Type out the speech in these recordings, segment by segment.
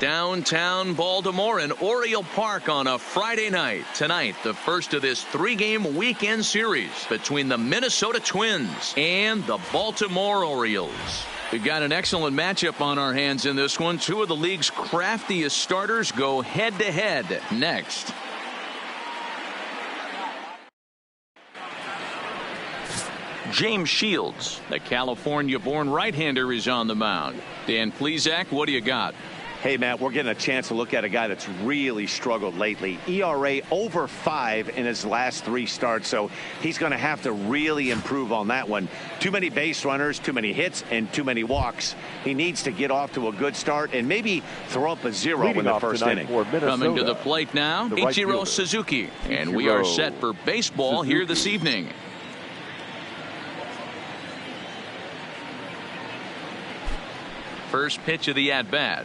Downtown Baltimore and Oriole Park on a Friday night. Tonight, the first of this 3-game weekend series between the Minnesota Twins and the Baltimore Orioles. We've got an excellent matchup on our hands in this one. Two of the league's craftiest starters go head-to-head next. James Shields, the California-born right-hander, is on the mound. Dan Plesac, what do you got? Hey, Matt, we're getting a chance to look at a guy that's really struggled lately. ERA over 5 in his last 3 starts, so he's going to have to really improve on that one. Too many base runners, too many hits, and too many walks. He needs to get off to a good start and maybe throw up a 0 in the first inning. Coming to the plate now, Ichiro Suzuki. And we are set for baseball here this evening. First pitch of the at-bat.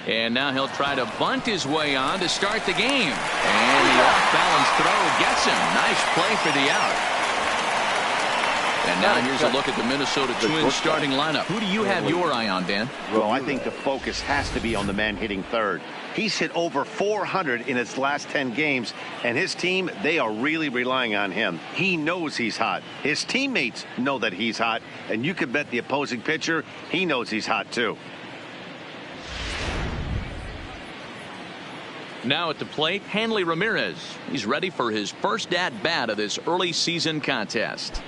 And now he'll try to bunt his way on to start the game. And the off-balance throw gets him. Nice play for the out. And now here's a look at the Minnesota Twins starting lineup. Who do you have your eye on, Dan? Well, I think the focus has to be on the man hitting third. He's hit over 400 in his last 10 games, and his team, they are really relying on him. He knows he's hot. His teammates know that he's hot, and you can bet the opposing pitcher, he knows he's hot too. Now at the plate, Hanley Ramirez. He's ready for his first at-bat of this early season contest.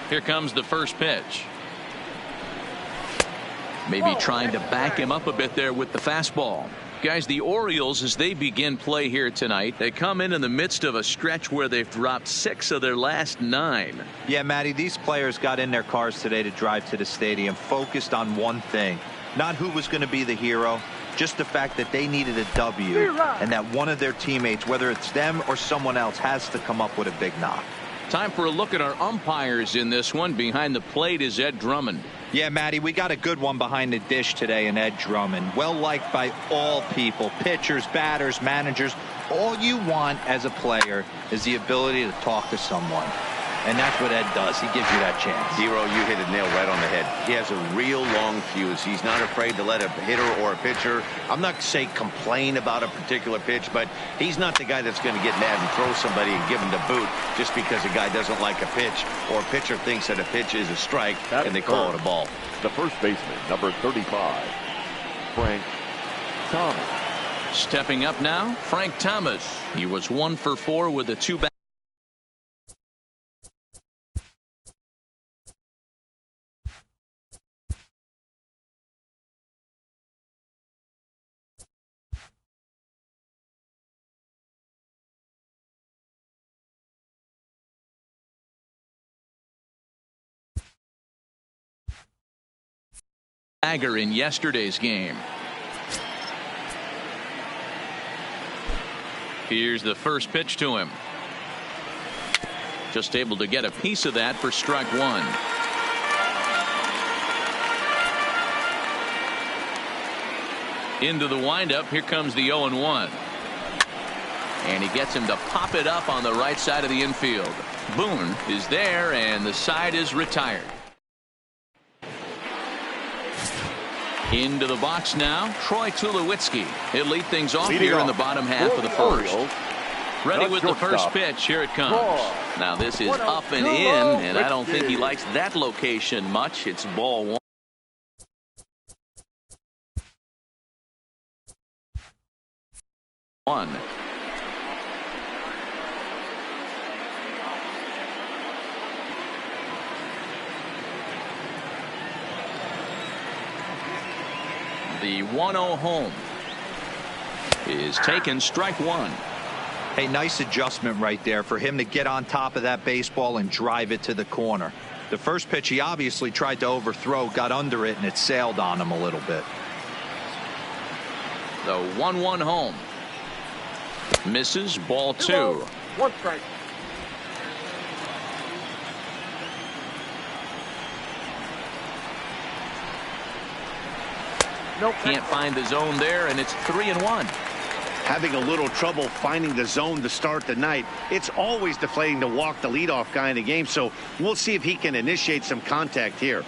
Here comes the first pitch. Maybe trying to back him up a bit there with the fastball. Guys, the Orioles, as they begin play here tonight, they come in the midst of a stretch where they've dropped 6 of their last 9. Yeah, Matty, these players got in their cars today to drive to the stadium, focused on one thing. Not who was going to be the hero, just the fact that they needed a W, and that one of their teammates, whether it's them or someone else, has to come up with a big knock. Time for a look at our umpires in this one. Behind the plate is Ed Drummond. Yeah, Matty, we got a good one behind the dish today in Ed Drummond. Well liked by all people, pitchers, batters, managers. All you want as a player is the ability to talk to someone. And that's what Ed does. He gives you that chance. Hero, you hit it nail right on the head. He has a real long fuse. He's not afraid to let a hitter or a pitcher, I'm not saying complain about a particular pitch, but he's not the guy that's going to get mad and throw somebody and give him the boot just because a guy doesn't like a pitch or a pitcher thinks that a pitch is a strike and they call it a ball. The first baseman, number 35, Frank Thomas. Stepping up now, Frank Thomas. He was 1 for 4 with a 2-back. In yesterday's game. Here's the first pitch to him. Just able to get a piece of that for strike 1. Into the windup. Here comes the 0-1. And he gets him to pop it up on the right side of the infield. Boone is there, and the side is retired. Into the box now, Troy Tulowitzki. He'll lead things off here in the bottom half of the first. Ready with the first pitch. Here it comes. Now this is up and in, and I don't think he likes that location much. It's ball 1. The 1-0 home is taken, strike 1. Hey, nice adjustment right there for him to get on top of that baseball and drive it to the corner. The first pitch he obviously tried to overthrow, got under it, and it sailed on him a little bit. The 1-1 home. Misses, ball 2. 1 strike. Nope. Can't find the zone there, and it's 3-1. having a little trouble finding the zone to start the night. It's always deflating to walk the leadoff guy in the game, so we'll see if he can initiate some contact here.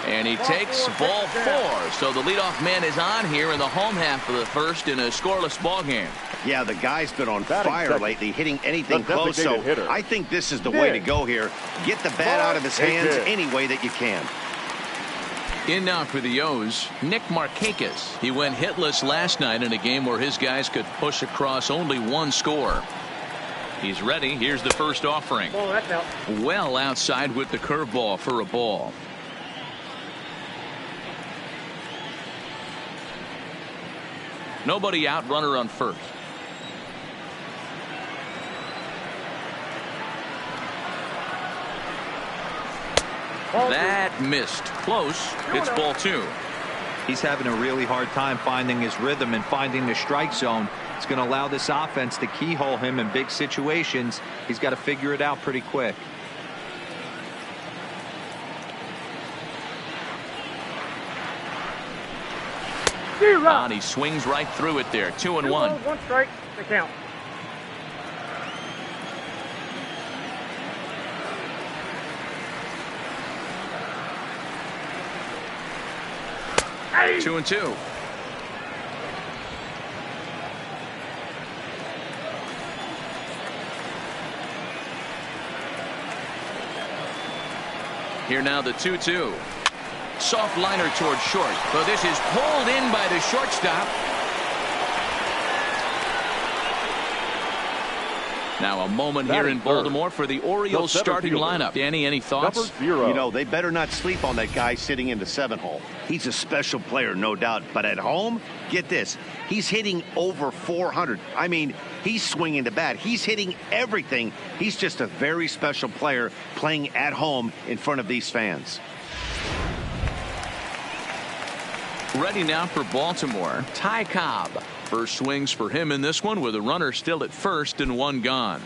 And he takes ball 4. So the leadoff man is on here in the home half of the first in a scoreless ball game. Yeah, the guy's been on fire lately, hitting anything close. So I think this is the way to go here. Get the bat out of his hands any way that you can. In now for the O's, Nick Markakis. He went hitless last night in a game where his guys could push across only one score. He's ready. Here's the first offering. Well outside with the curveball for a ball. Nobody out, runner on first. That missed. Close. It's ball 2. He's having a really hard time finding his rhythm and finding the strike zone. It's going to allow this offense to keyhole him in big situations. He's got to figure it out pretty quick. And he swings right through it there. 2-1. 1 strike to count. Hey. 2-2. Here now the 2-2. Soft liner towards short, but this is pulled in by the shortstop. Now a moment here in Baltimore for the Orioles starting lineup. Danny, any thoughts? You know, they better not sleep on that guy sitting in the 7th hole. He's a special player, no doubt. But at home, get this. He's hitting over 400. I mean, he's swinging the bat. He's hitting everything. He's just a very special player playing at home in front of these fans. Ready now for Baltimore, Ty Cobb. First swings for him in this one with a runner still at first and 1 gone.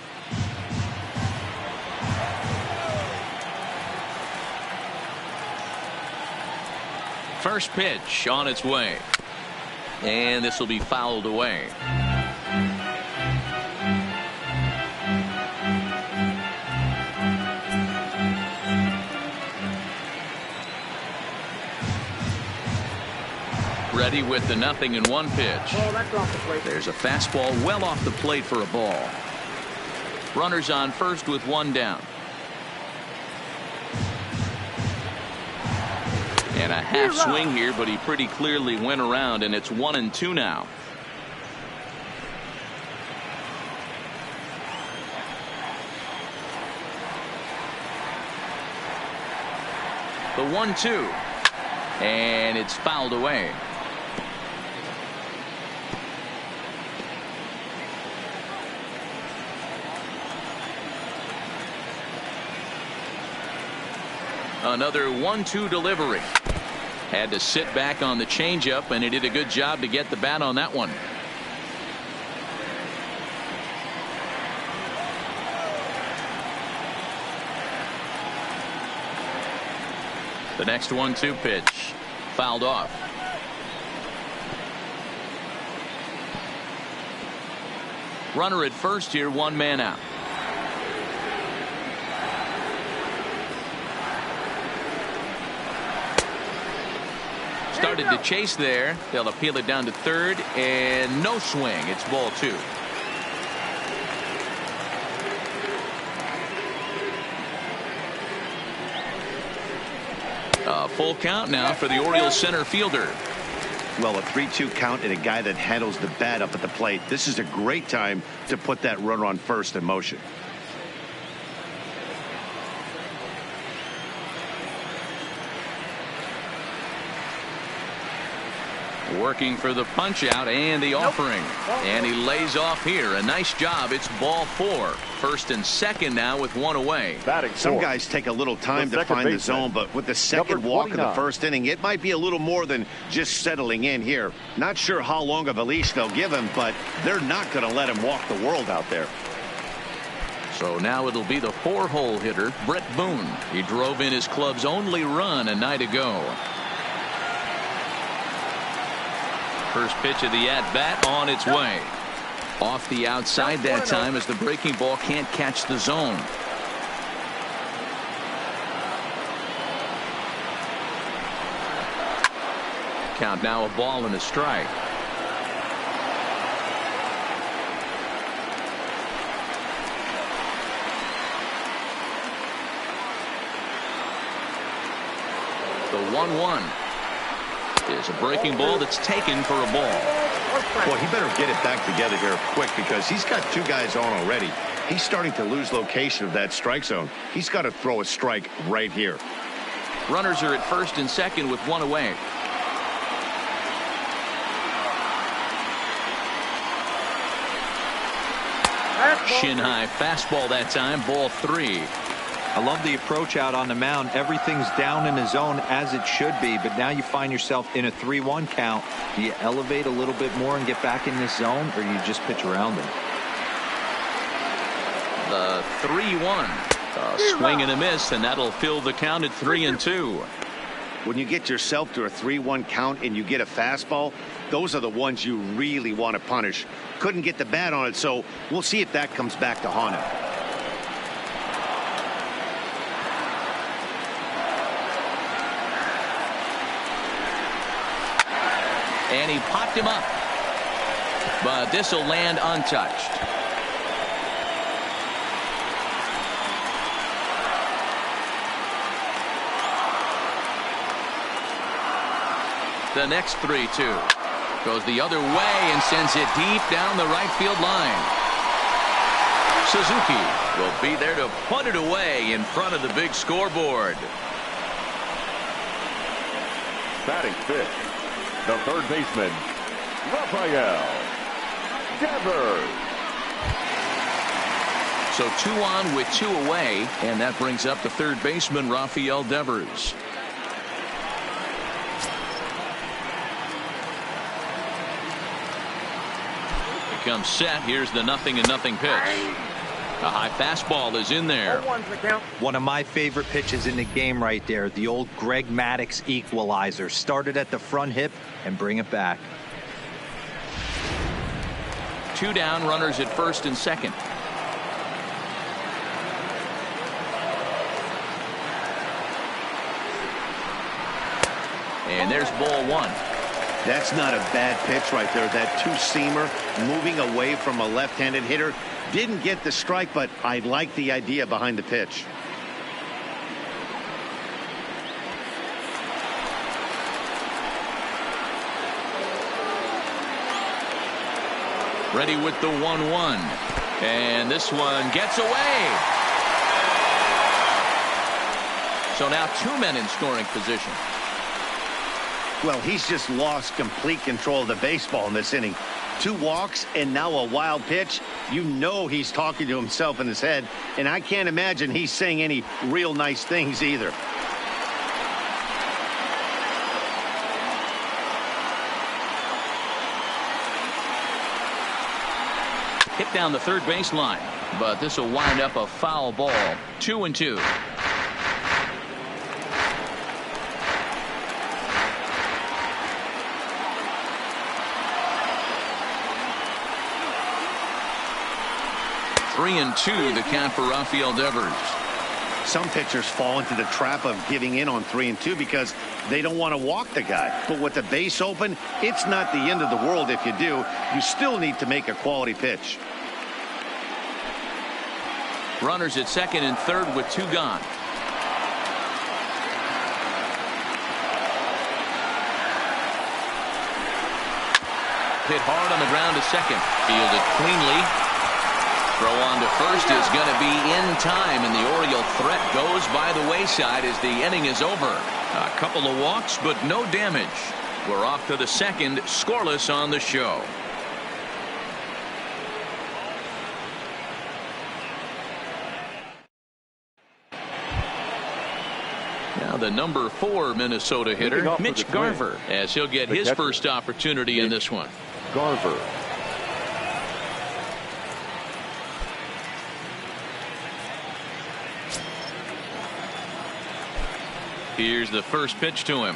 First pitch on its way. And this will be fouled away. Ready with the 0-1 pitch. There's a fastball well off the plate for a ball. Runners on first with 1 down. And a half swing here, but he pretty clearly went around, and it's 1-2 now. The 1-2. And it's fouled away. Another 1-2 delivery. Had to sit back on the changeup, and he did a good job to get the bat on that one. The next 1-2 pitch fouled off. Runner at first here, 1 man out. Started to chase there. They'll appeal it down to third, and no swing. It's ball 2. A full count now for the Orioles center fielder. Well, a 3-2 count and a guy that handles the bat up at the plate. This is a great time to put that runner on first in motion. Working for the punch out and the offering. And he lays off here. A nice job. It's ball 4. First and second now with 1 away. Some guys take a little time to find the zone, but with the second walk of the first inning, it might be a little more than just settling in here. Not sure how long of a leash they'll give him, but they're not going to let him walk the world out there. So now it'll be the 4-hole hitter, Brett Boone. He drove in his club's only run a night ago. First pitch of the at-bat on its way. Off the outside that time as the breaking ball can't catch the zone. Count now a ball and a strike. The 1-1 is a breaking ball that's taken for a ball. Well, he better get it back together here quick because he's got two guys on already. He's starting to lose location of that strike zone. He's got to throw a strike right here. Runners are at first and second with one away. Shin high fastball that time, ball 3. I love the approach out on the mound. Everything's down in the zone as it should be, but now you find yourself in a 3-1 count. Do you elevate a little bit more and get back in this zone, or you just pitch around them? The 3-1. A swing and a miss, and that'll fill the count at 3-2. When you get yourself to a 3-1 count and you get a fastball, those are the ones you really want to punish. Couldn't get the bat on it, so we'll see if that comes back to haunt him. And he popped him up. But this will land untouched. The next 3-2 goes the other way and sends it deep down the right field line. Suzuki will be there to punt it away in front of the big scoreboard. Batting fifth, the third baseman, Rafael Devers. So 2 on with 2 away, and that brings up the third baseman, Rafael Devers. Comes set. Here's the 0-0 pitch. A high fastball is in there. One of my favorite pitches in the game right there. The old Greg Maddux equalizer. Started at the front hip and bring it back. 2 down, runners at first and second. And there's ball 1. That's not a bad pitch right there. That two-seamer moving away from a left-handed hitter. Didn't get the strike, but I like the idea behind the pitch. Ready with the 1-1. And this one gets away. So now 2 men in scoring position. Well, he's just lost complete control of the baseball in this inning. 2 walks and now a wild pitch. You know he's talking to himself in his head, and I can't imagine he's saying any real nice things either. Hit down the third baseline, but this will wind up a foul ball. 2-2. Three and 2 the count for Rafael Devers. Some pitchers fall into the trap of giving in on 3 and 2 because they don't want to walk the guy. But with the base open, it's not the end of the world if you do. You still need to make a quality pitch. Runners at second and third with 2 gone. Hit hard on the ground to second. Fielded cleanly. Throw on to first is going to be in time, and the Oriole threat goes by the wayside as the inning is over. A couple of walks, but no damage. We're off to the second, scoreless on the show. Now the number 4 Minnesota hitter, Mitch Garver, as he'll get his first opportunity in this one. Garver. Here's the first pitch to him.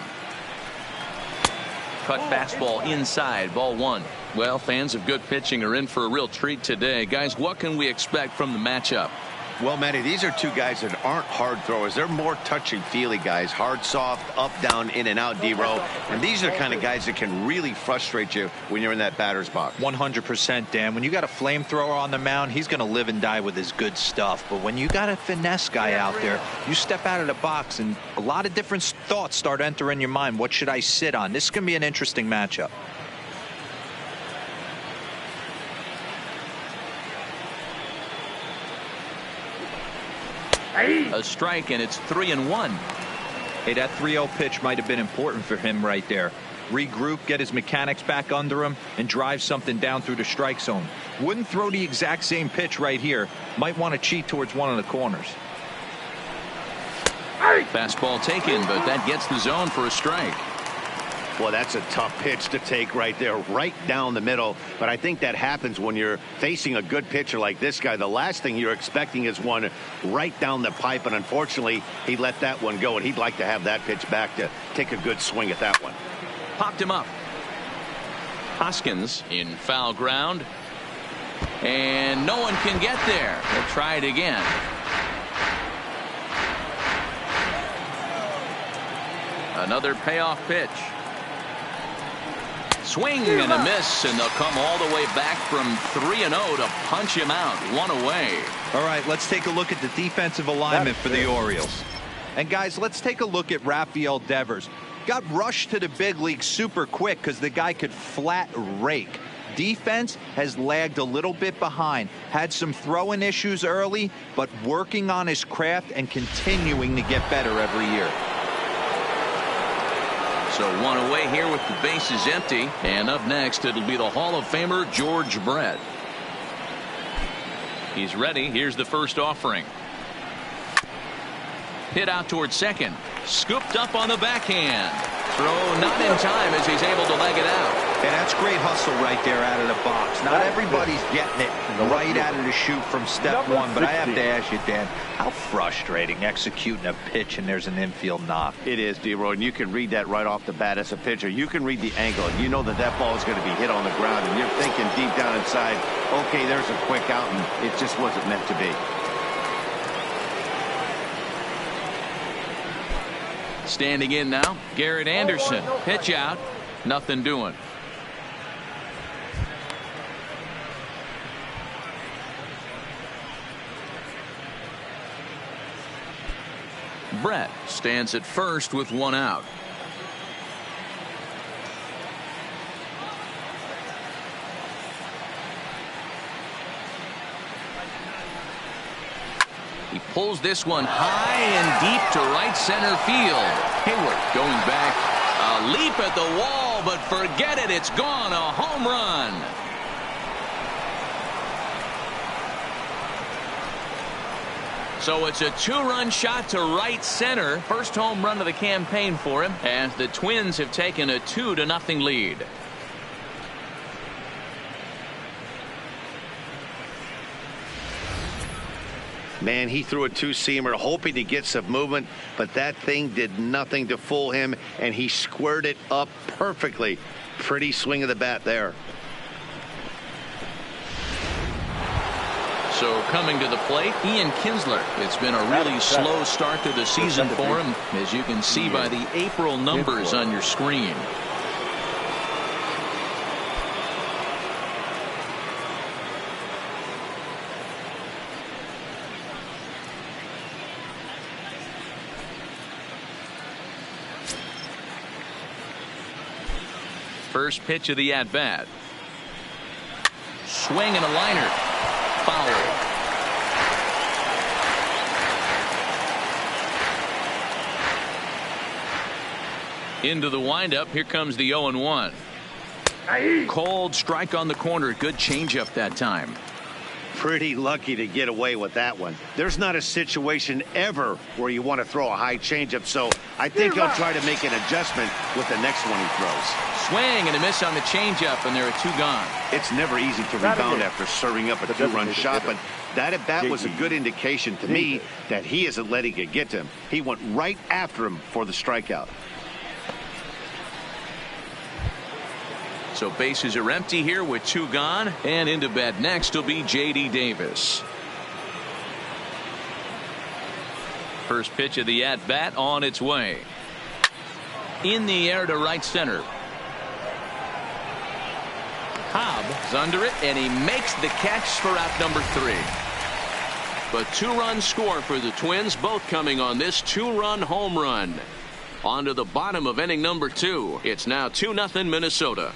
cut fastball inside, ball one. Well, fans of good pitching are in for a real treat today. Guys, what can we expect from the matchup? Well, Matty, these are two guys that aren't hard throwers. They're more touchy-feely guys. Hard, soft, up, down, in and out, D-row. And these are the kind of guys that can really frustrate you when you're in that batter's box. 100%, Dan. When you got a flamethrower on the mound, he's going to live and die with his good stuff. But when you got a finesse guy out there, you step out of the box and a lot of different thoughts start entering your mind. What should I sit on? This is going to be an interesting matchup. A strike, and it's 3-1. Hey, that 3-0 pitch might have been important for him right there. Regroup, get his mechanics back under him, and drive something down through the strike zone. Wouldn't throw the exact same pitch right here. Might want to cheat towards one of the corners. Fastball taken, but that gets the zone for a strike. Well, that's a tough pitch to take right there, right down the middle. But I think that happens when you're facing a good pitcher like this guy. The last thing you're expecting is one right down the pipe. And unfortunately, he let that one go. And he'd like to have that pitch back to take a good swing at that one. Popped him up. Hoskins in foul ground. And no one can get there. They'll try it again. Another payoff pitch. Swing and a miss, and they'll come all the way back from 3-0 to punch him out. One away. All right, let's take a look at the defensive alignment for the Orioles. And guys, let's take a look at Rafael Devers. Got rushed to the big league super quick because the guy could flat rake. Defense has lagged a little bit behind. Had some throwing issues early, but working on his craft and continuing to get better every year. So one away here with the bases empty. And up next, it'll be the Hall of Famer George Brett. He's ready. Here's the first offering. Hit out towards second. Scooped up on the backhand. Throw not in time as he's able to leg it out. And that's great hustle right there out of the box. Not everybody's getting it right out of the chute from step one, but I have to ask you, Dan, how frustrating executing a pitch and there's an infield knock. It is, D-Roy, and you can read that right off the bat as a pitcher. You can read the angle, and you know that that ball is going to be hit on the ground, and you're thinking deep down inside, okay, there's a quick out, and it just wasn't meant to be. Standing in now, Garrett Anderson. Pitch out, nothing doing. Brett stands at first with one out. He pulls this one high and deep to right center field. Hayward going back. A leap at the wall, but forget it. It's gone. A home run. So it's a two-run shot to right center. First home run of the campaign for him, as the Twins have taken a 2-0 lead. Man, he threw a two-seamer hoping to get some movement, but that thing did nothing to fool him, and he squared it up perfectly. Pretty swing of the bat there. So coming to the plate, Ian Kinsler. It's been a really slow start to the season for him, as you can see by the April numbers on your screen. First pitch of the at-bat. Swing and a liner. Foul. Into the windup. Here comes the 0-1. Cold strike on the corner. Good changeup that time. Pretty lucky to get away with that one. There's not a situation ever where you want to throw a high changeup, so I think he'll try to make an adjustment with the next one he throws. Swing and a miss on the changeup, and there are two gone. It's never easy to rebound after serving up a two-run shot, but that at-bat was a good indication to me that he isn't letting it get to him. He went right after him for the strikeout. So bases are empty here with 2 gone, and into bat next will be J.D. Davis. First pitch of the at-bat on its way. In the air to right center. Cobb is under it, and he makes the catch for out number 3. But 2-run score for the Twins, both coming on this 2-run home run. On to the bottom of inning number 2. It's now 2-0 Minnesota.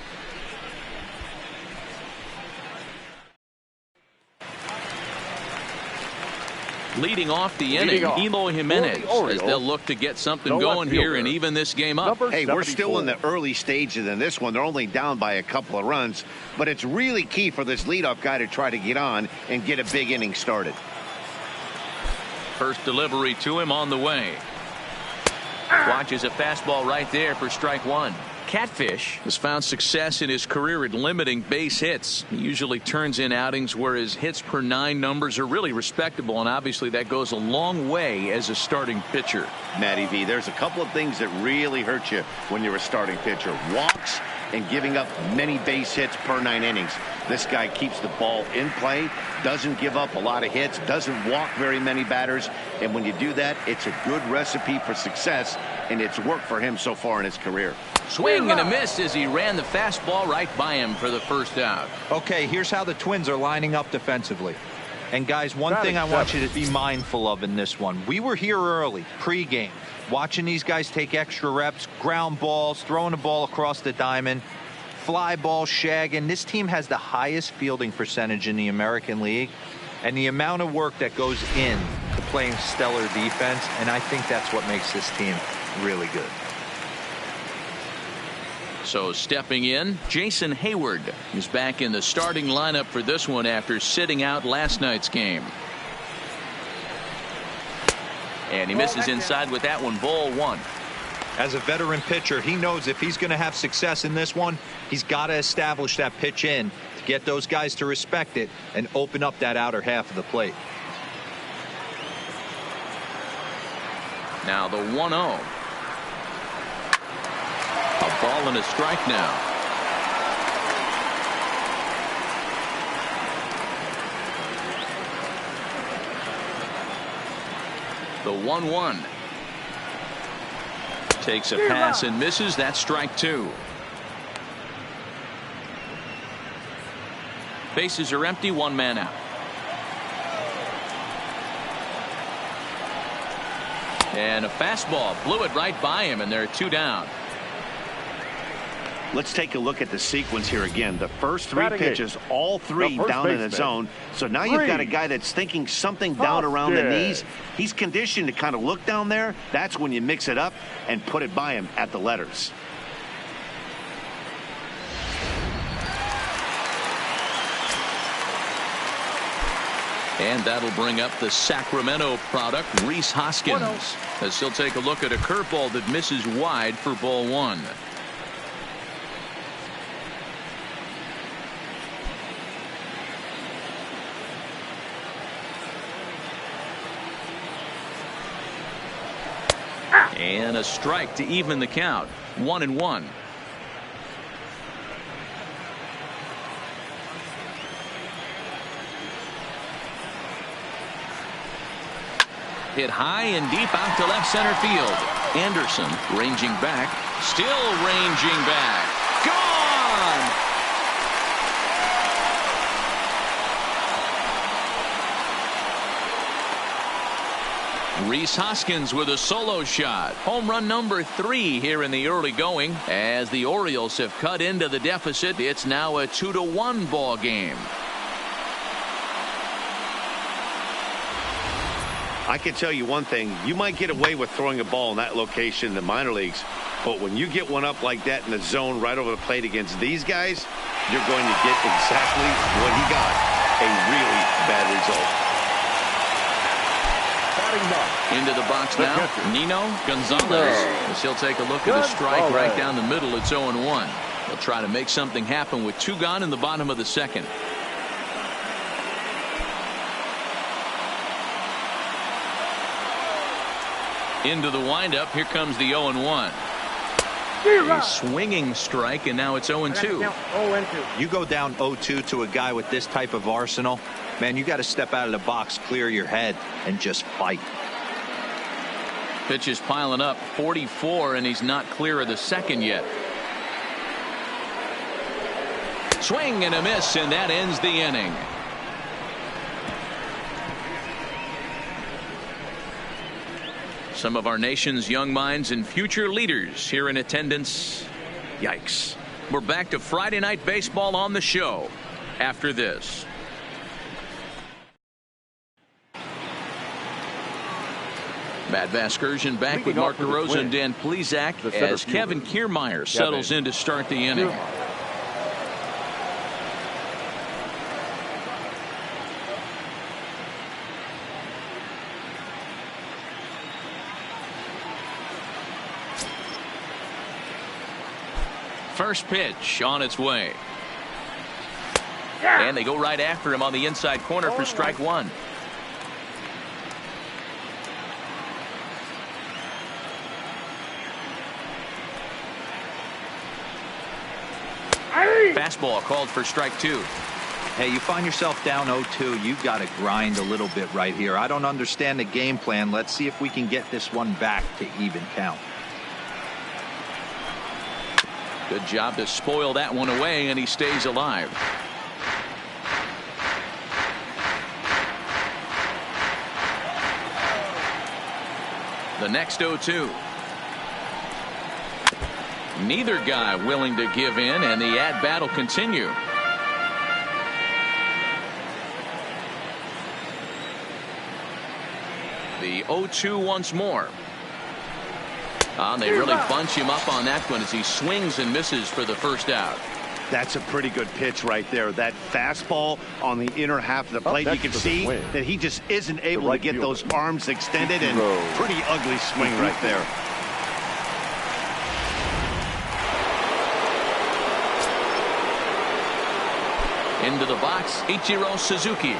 Leading off the inning, Eloy Jimenez, as they'll look to get something going here and even this game up. Hey, we're still in the early stages in this one. They're only down by a couple of runs, but it's really key for this leadoff guy to try to get on and get a big inning started. First delivery to him on the way. Watches a fastball right there for strike 1. Catfish has found success in his career at limiting base hits. He usually turns in outings where his hits per 9 numbers are really respectable, and obviously that goes a long way as a starting pitcher. Matty V, there's a couple of things that really hurt you when you're a starting pitcher. Walks and giving up many base hits per 9 innings. This guy keeps the ball in play, doesn't give up a lot of hits, doesn't walk very many batters, and when you do that, it's a good recipe for success, and it's worked for him so far in his career. Swing and a miss as he ran the fastball right by him for the first out. Okay, here's how the Twins are lining up defensively. And guys, one thing I want you to be mindful of in this one. We were here early, pregame, watching these guys take extra reps, ground balls, throwing the ball across the diamond, fly ball, shagging. This team has the highest fielding percentage in the American League, and the amount of work that goes in to playing stellar defense, and I think that's what makes this team really good. So stepping in, Jason Hayward is back in the starting lineup for this one after sitting out last night's game. And he misses inside with that one, ball 1. As a veteran pitcher, he knows if he's going to have success in this one, he's got to establish that pitch in to get those guys to respect it and open up that outer half of the plate. Now the 1-0. A ball and a strike now. The 1-1. Takes a pass and misses. That's strike 2. Bases are empty, 1 man out. And a fastball blew it right by him, and there are 2 down. Let's take a look at the sequence here again. The first 3 pitches, all 3 down in the zone. So now you've got a guy that's thinking something down around the knees. He's conditioned to kind of look down there. That's when you mix it up and put it by him at the letters. And that'll bring up the Sacramento product, Rhys Hoskins, as he'll take a look at a curveball that misses wide for ball 1. And a strike to even the count. 1-1. Hit high and deep out to left center field. Anderson ranging back. Still ranging back. Gone! Rhys Hoskins with a solo shot. Home run number 3 here in the early going. As the Orioles have cut into the deficit, it's now a 2-1 ball game. I can tell you one thing. You might get away with throwing a ball in that location in the minor leagues, but when you get one up like that in the zone right over the plate against these guys, you're going to get exactly what he got. A really bad result. Into the box now, Nino Gonzalez. As he'll take a look at a strike right down the middle. It's 0-1. He'll try to make something happen with 2 gone in the bottom of the second. Into the windup. Here comes the 0-1. A swinging strike, and now it's 0-2. You go down 0-2 to a guy with this type of arsenal, man, you got to step out of the box, clear your head, and just fight. Pitch is piling up, 44, and he's not clear of the second yet. Swing and a miss, and that ends the inning. Some of our nation's young minds and future leaders here in attendance. Yikes. We're back to Friday Night Baseball on the show after this. Matt Vasgersian back with Mark DeRosa and Dan Plesac as Kevin Kiermaier settles in to start the inning. First pitch on its way. And they go right after him on the inside corner for strike one. Fastball called for strike two. Hey, you find yourself down 0-2, you've got to grind a little bit right here. I don't understand the game plan. Let's see if we can get this one back to even count. Good job to spoil that one away, and he stays alive. The next 0-2. Neither guy willing to give in, and the at-bat will continue. The 0-2 once more. They really bunch him up on that one as he swings and misses for the first out. That's a pretty good pitch right there. That fastball on the inner half of the plate. You can see that he just isn't able to get those arms extended, and pretty ugly swing right there. Into the box, Ichiro Suzuki.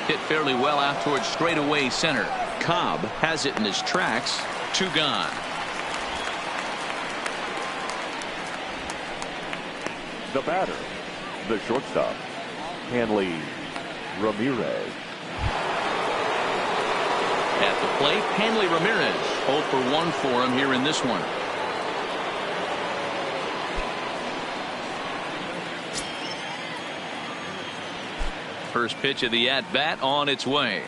Hit fairly well out towards straightaway center. Cobb has it in his tracks. Two gone. The batter, the shortstop, Hanley Ramirez. At the plate, Hanley Ramirez. 0 for 1 for him here in this one. First pitch of the at-bat on its way.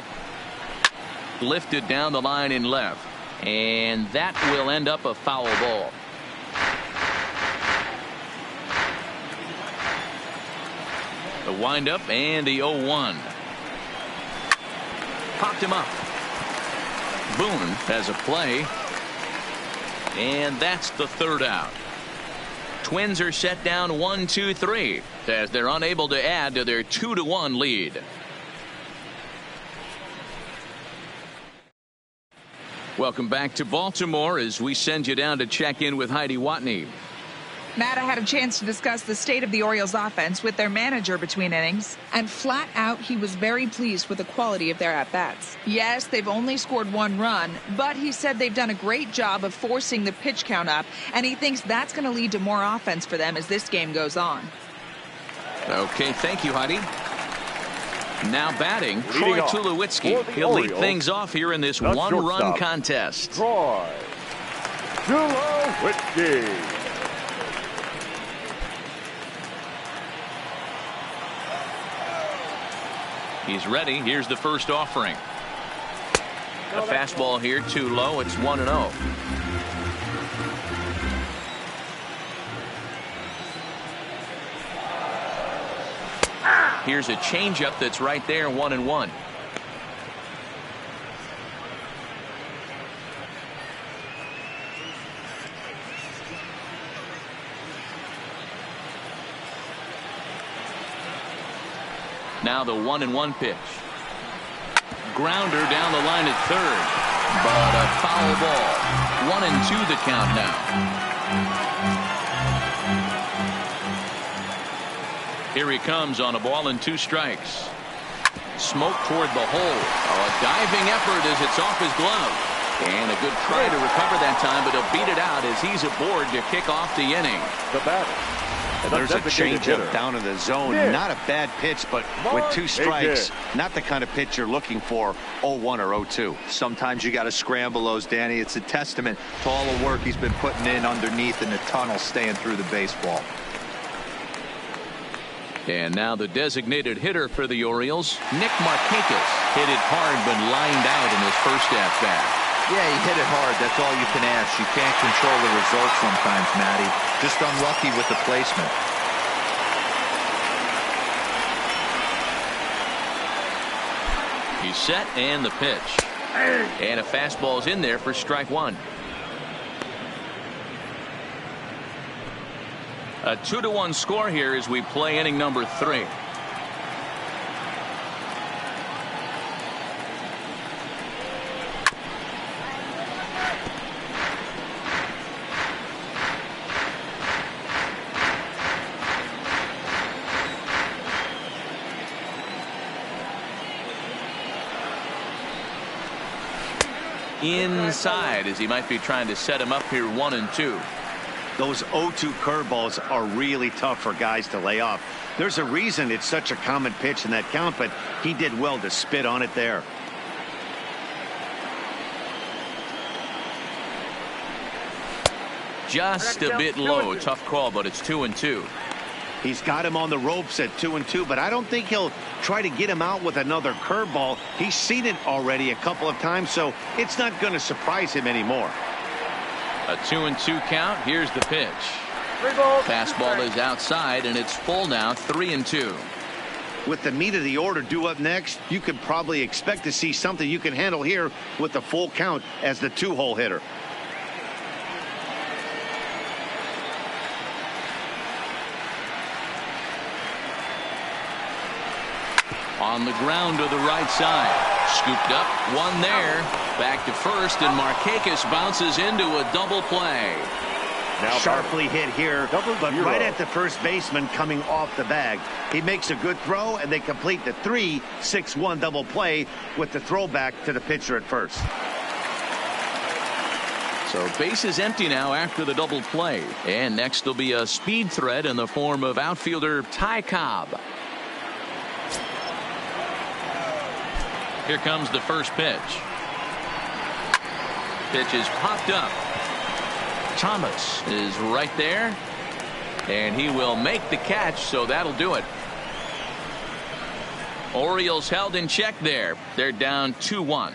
Lifted down the line in left. And that will end up a foul ball. The windup and the 0-1. Popped him up. Boone has a play. And that's the third out. Twins are set down 1-2-3 as they're unable to add to their 2-1 lead. Welcome back to Baltimore as we send you down to check in with Heidi Watney. Matt, I had a chance to discuss the state of the Orioles offense with their manager between innings, and flat out he was very pleased with the quality of their at-bats. Yes, they've only scored 1 run, but he said they've done a great job of forcing the pitch count up, and he thinks that's going to lead to more offense for them as this game goes on. Okay, thank you, Heidi. Now batting, Troy Tulowitzki. He'll lead things off here in this one-run contest. Troy Tulowitzki. He's ready. Here's the first offering. A fastball here too low. It's 1-0. Here's a changeup that's right there, 1-1. Now the 1-1 pitch. Grounder down the line at third, but a foul ball. 1-2 the count now. Here he comes on a ball and 2 strikes. Smoke toward the hole. A diving effort as it's off his glove. And a good try to recover that time, but he'll beat it out as he's aboard to kick off the inning. The batter. There's a changeup down in the zone. Yeah. Not a bad pitch, but with 2 strikes, not the kind of pitch you're looking for 0-1 or 0-2. Sometimes you got to scramble those, Danny. It's a testament to all the work he's been putting in underneath in the tunnel, staying through the baseball. And now the designated hitter for the Orioles, Nick Markakis, hit it hard but lined out in his first at-bat. Yeah, he hit it hard. That's all you can ask. You can't control the results sometimes, Matty. Just unlucky with the placement. He's set and the pitch. And a fastball's in there for strike 1. A 2-1 score here as we play inning number 3. Inside as he might be trying to set him up here 1-2. Those 0-2 curveballs are really tough for guys to lay off. There's a reason it's such a common pitch in that count, but he did well to spit on it there. Just a bit low. Tough call, but it's 2-2. He's got him on the ropes at 2-2, but I don't think he'll try to get him out with another curveball. He's seen it already a couple of times, so it's not going to surprise him anymore. A 2-2 count. Here's the pitch. Fastball is outside, and it's full now, 3-2. With the meat of the order due up next, you could probably expect to see something you can handle here with the full count as the 2-hole hitter. On the ground to the right side. Scooped up, one there. Back to first, and Markakis bounces into a double play. Now sharply hit here, but right at the first baseman coming off the bag. He makes a good throw, and they complete the 3-6-1 double play with the throwback to the pitcher at first. So base is empty now after the double play. And next will be a speed threat in the form of outfielder Ty Cobb. Here comes the first pitch. Pitch is popped up. Thomas is right there. And he will make the catch, so that'll do it. Orioles held in check there. They're down 2-1.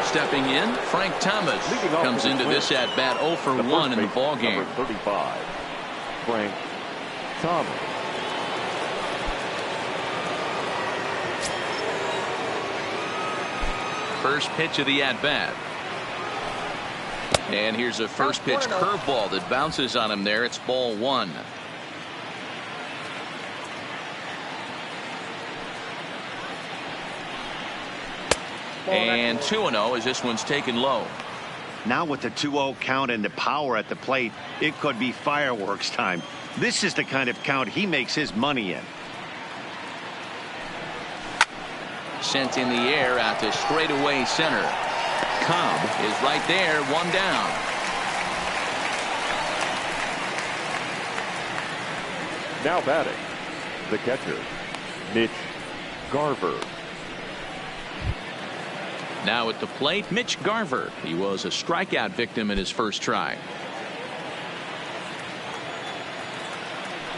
Stepping in, Frank Thomas comes into this at bat 0 for 1 in the ball game. Number 35, Frank Thomas. First pitch of the at bat. And here's a first pitch curveball that bounces on him there. It's ball 1. And 2-0 as this one's taken low. Now with the 2-0 count and the power at the plate, it could be fireworks time. This is the kind of count he makes his money in. Sent in the air out to straightaway center. Cobb is right there, 1 down. Now batting, the catcher, Mitch Garver. Now at the plate, Mitch Garver. He was a strikeout victim in his first try.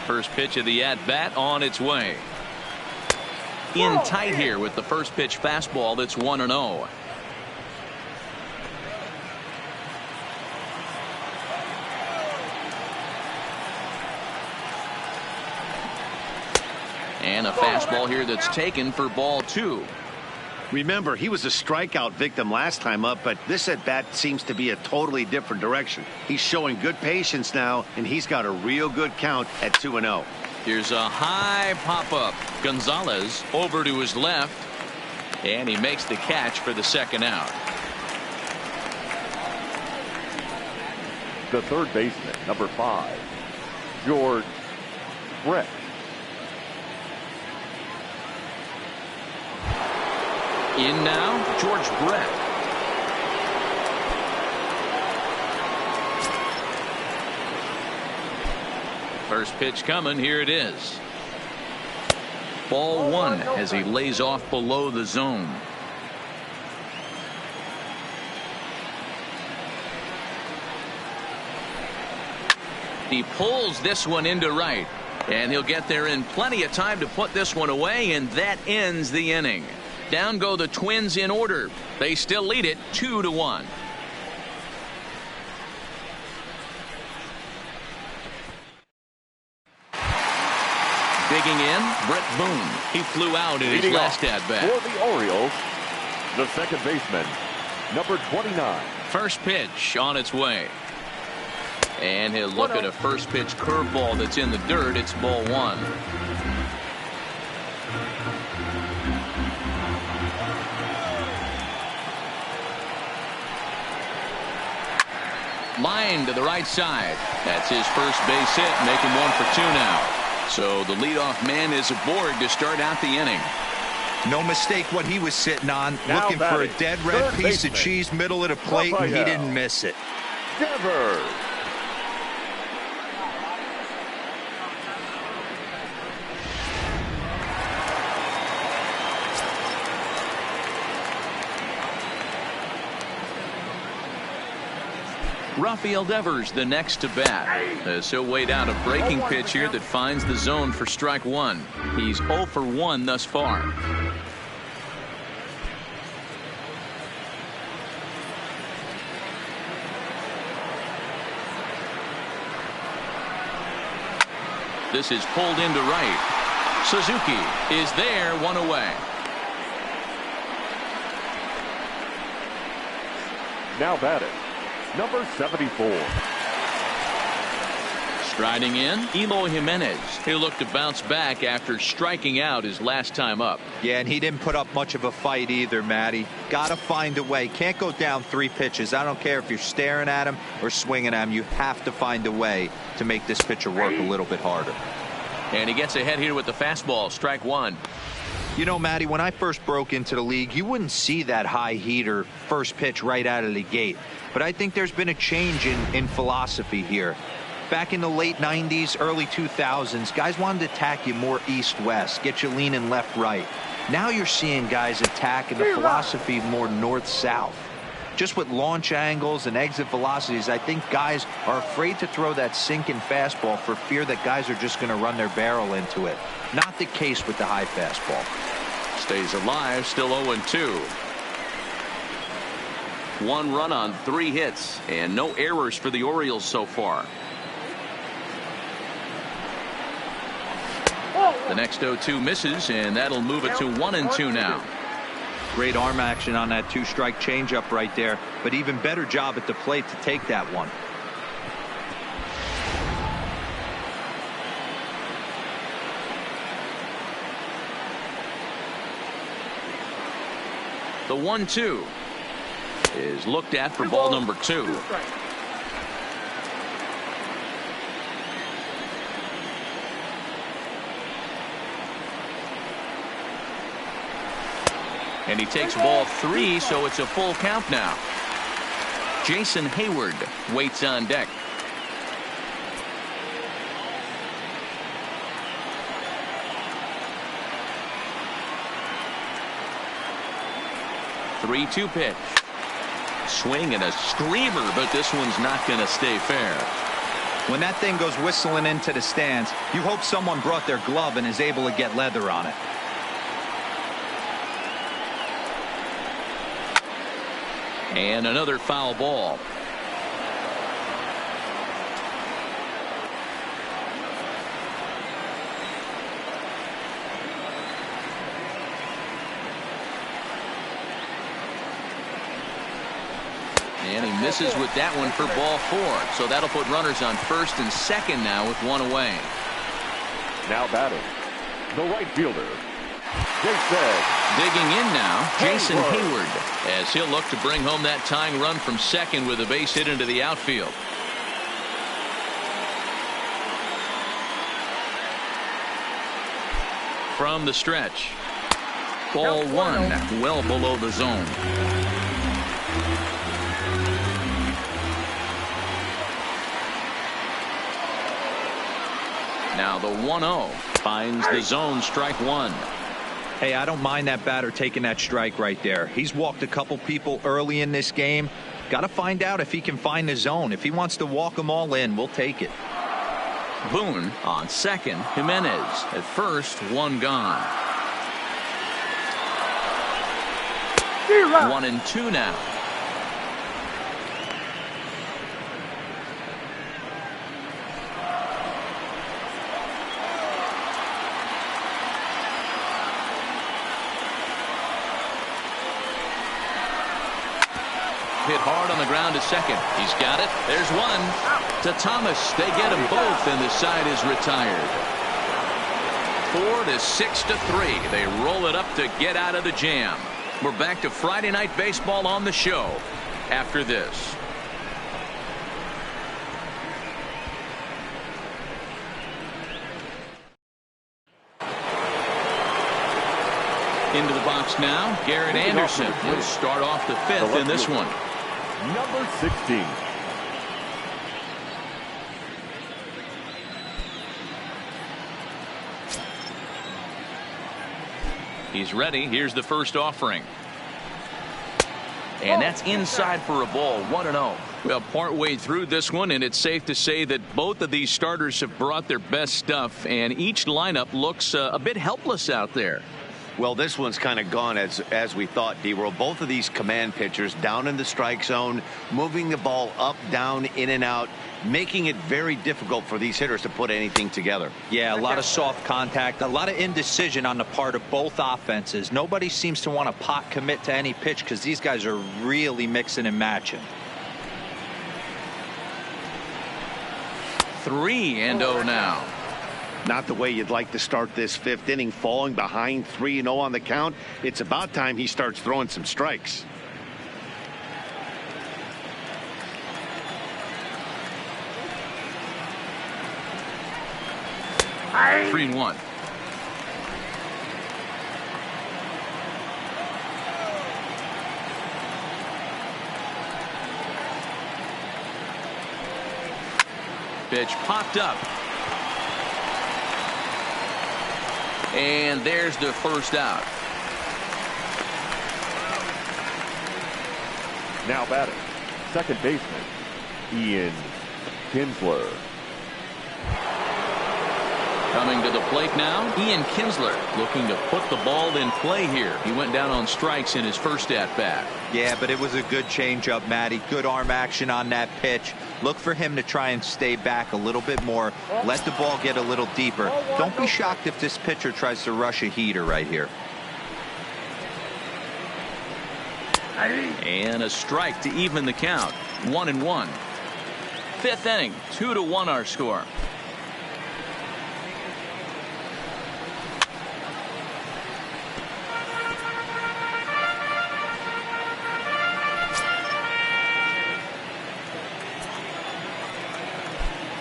First pitch of the at-bat on its way. In tight here with the first pitch fastball that's 1-0. And a fastball here that's taken for ball 2. Remember, he was a strikeout victim last time up, but this at bat seems to be a totally different direction. He's showing good patience now, and he's got a real good count at 2-0. Here's a high pop-up. Gonzalez over to his left, and he makes the catch for the second out. The third baseman, number 5, George Brett. In now, George Brett. First pitch coming. Here it is. Ball 1 as he lays off below the zone. He pulls this one into right, and he'll get there in plenty of time to put this one away, and that ends the inning. Down go the Twins in order. They still lead it 2-1. Digging in, Brett Boone. He flew out in his last at-bat. For the Orioles, the second baseman, number 29. First pitch on its way. And he'll look at a first pitch curveball that's in the dirt. It's ball 1. Line to the right side. That's his first base hit, making 1 for 2 now. So the leadoff man is aboard to start out the inning. No mistake what he was sitting on, Now looking for a dead red third piece baseman, of cheese middle of the plate, and he didn't miss it. Devers. Rafael Devers the next to bat, as he'll wait out a breaking pitch here that finds the zone for strike 1. He's 0 for 1 thus far. This is pulled into right. Suzuki is there, 1 away. Now batting, number 74. Striding in, Eloy Jimenez. He'll look to bounce back after striking out his last time up. Yeah, and he didn't put up much of a fight either, Matty. Got to find a way. Can't go down 3 pitches. I don't care if you're staring at him or swinging at him. You have to find a way to make this pitcher work a little bit harder. And he gets ahead here with the fastball, strike 1. You know, Matty, when I first broke into the league, you wouldn't see that high heater first pitch right out of the gate. But I think there's been a change in philosophy here. Back in the late 90s, early 2000s, guys wanted to attack you more east-west, get you leaning left-right. Now you're seeing guys attacking the philosophy more north-south. Just with launch angles and exit velocities, I think guys are afraid to throw that sinking fastball for fear that guys are just going to run their barrel into it. Not the case with the high fastball. Stays alive, still 0-2. 1 run on 3 hits, and no errors for the Orioles so far. The next 0-2 misses, and that'll move it to 1-2 now. Great arm action on that 2-strike changeup right there, but even better job at the plate to take that one. The 1-2 is looked at for ball number 2. And he takes ball 3, so it's a full count now. Jason Hayward waits on deck. Three-two pitch. Swing and a screamer, but this one's not going to stay fair. When that thing goes whistling into the stands, you hope someone brought their glove and is able to get leather on it. And another foul ball. And he misses with that one for ball 4. So that'll put runners on first and second now with 1 away. Now batting, the right fielder, Jason. Digging in now, Jason Hayward, as he'll look to bring home that tying run from second with a base hit into the outfield. from the stretch. Ball one, well below the zone. Now the 1-0 finds the zone, strike one. Hey, I don't mind that batter taking that strike right there. He's walked a couple people early in this game. Got to find out if he can find the zone. If he wants to walk them all in, we'll take it. Boone on second. Jimenez at first, one gone. 1-2 now. Hit hard on the ground to second. He's got it. There's one. To Thomas. They get them both, and the side is retired. 4-6-3. They roll it up to get out of the jam. We're back to Friday Night Baseball on the show after this. Into the box now, Garrett Anderson will start off the fifth in this one. Number 16. He's ready. Here's the first offering. And that's inside for a ball. 1-0. Well, partway through this one, and it's safe to say that both of these starters have brought their best stuff, and each lineup looks a bit helpless out there. Well, this one's kind of gone as we thought, D-World. Both of these command pitchers down in the strike zone, moving the ball up, down, in and out, making it very difficult for these hitters to put anything together. Yeah, a lot of soft contact, a lot of indecision on the part of both offenses. Nobody seems to want to pot commit to any pitch because these guys are really mixing and matching. 3-0 now. Not the way you'd like to start this fifth inning, falling behind 3-0 on the count. It's about time he starts throwing some strikes. Hey. 3-1. Pitch popped up. And there's the first out. Now batting, second baseman, Ian Kinsler. Coming to the plate now, Ian Kinsler looking to put the ball in play here. He went down on strikes in his first at-bat. Yeah, but it was a good changeup, Matty. Good arm action on that pitch. Look for him to try and stay back a little bit more. Let the ball get a little deeper. Don't be shocked if this pitcher tries to rush a heater right here. And a strike to even the count. 1-1. Fifth inning, 2-1 our score.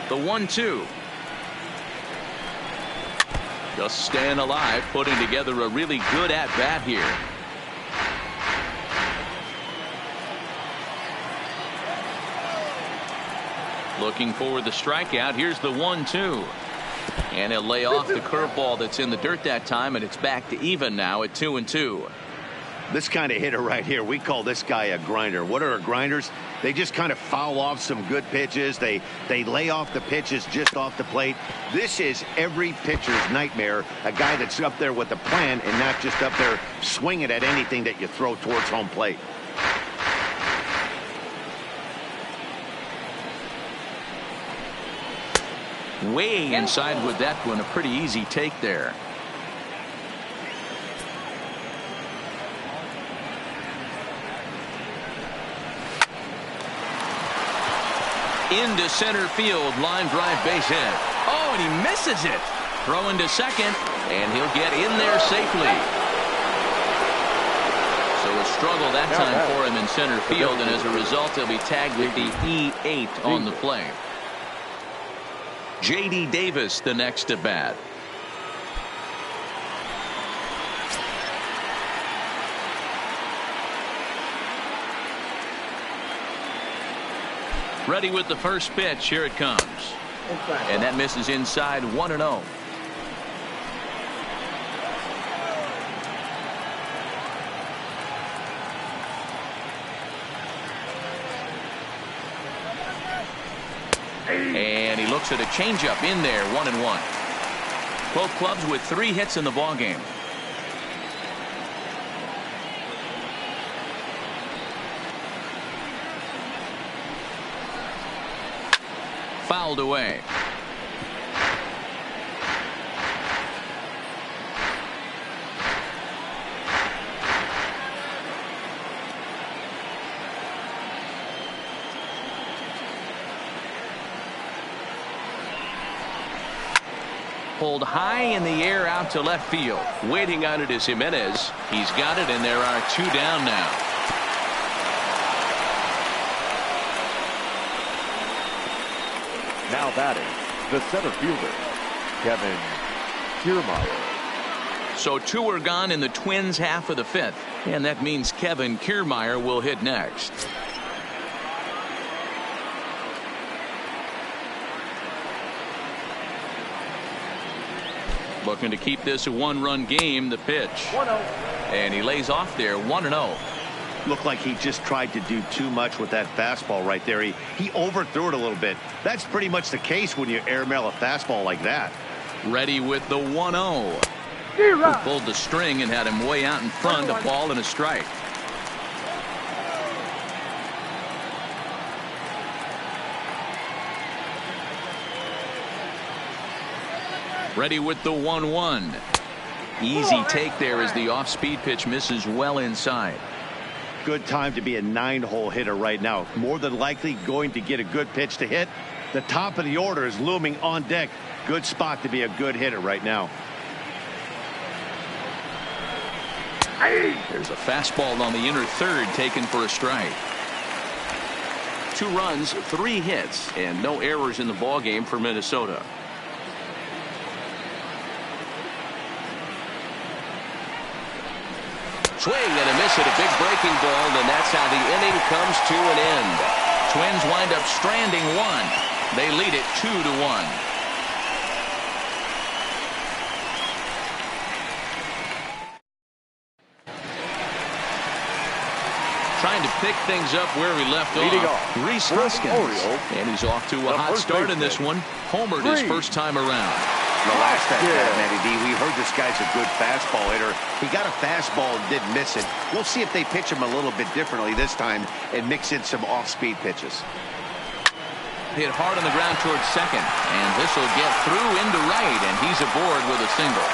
The 1-2. Just staying alive, putting together a really good at-bat here. Looking for the strikeout. Here's the 1-2. And he'll lay off the curveball that's in the dirt that time, and it's back to even now at 2-2. This kind of hitter right here, we call this guy a grinder. What are grinders? They just kind of foul off some good pitches. They lay off the pitches just off the plate. This is every pitcher's nightmare, a guy that's up there with a plan and not just up there swinging at anything that you throw towards home plate. Way inside with that one, a pretty easy take there. Into center field, line drive base hit. Oh, and he misses it. Throw into second, and he'll get in there safely. So a struggle that time for him in center field, and as a result, he'll be tagged with the E8 on the play. J.D. Davis, the next at bat. Ready with the first pitch. Here it comes. And that misses inside 1-0. And he looks at a changeup in there, 1-1. Both clubs with 3 hits in the ballgame. Fouled away. Pulled high in the air out to left field. Waiting on it is Jimenez. He's got it, and there are 2 down now. Now batting, the center fielder, Kevin Kiermaier. So 2 are gone in the Twins' half of the 5th, and that means Kevin Kiermaier will hit next. Looking to keep this a 1-run game. The pitch. 1-0. And he lays off there, 1-0. Looked like he just tried to do too much with that fastball right there. He overthrew it a little bit. That's pretty much the case when you airmail a fastball like that. Ready with the 1-0. Who pulled the string and had him way out in front, a ball and a strike. Ready with the 1-1. Easy take there as the off-speed pitch misses well inside. Good time to be a 9-hole hitter right now. More than likely going to get a good pitch to hit. The top of the order is looming on deck. Good spot to be a good hitter right now. There's a fastball on the inner third taken for a strike. 2 runs, 3 hits, and no errors in the ballgame for Minnesota. Swing and a miss at a big breaking ball, and that's how the inning comes to an end. Twins wind up stranding 1. They lead it 2-1. Trying to pick things up where we left off. Rhys Hoskins. And he's off to a hot start in this one. Homered his first time around. The last at bat, Matty D, we heard this guy's a good fastball hitter. He got a fastball and didn't miss it. We'll see if they pitch him a little bit differently this time and mix in some off-speed pitches. Hit hard on the ground towards second, and this will get through into right, and he's aboard with a single.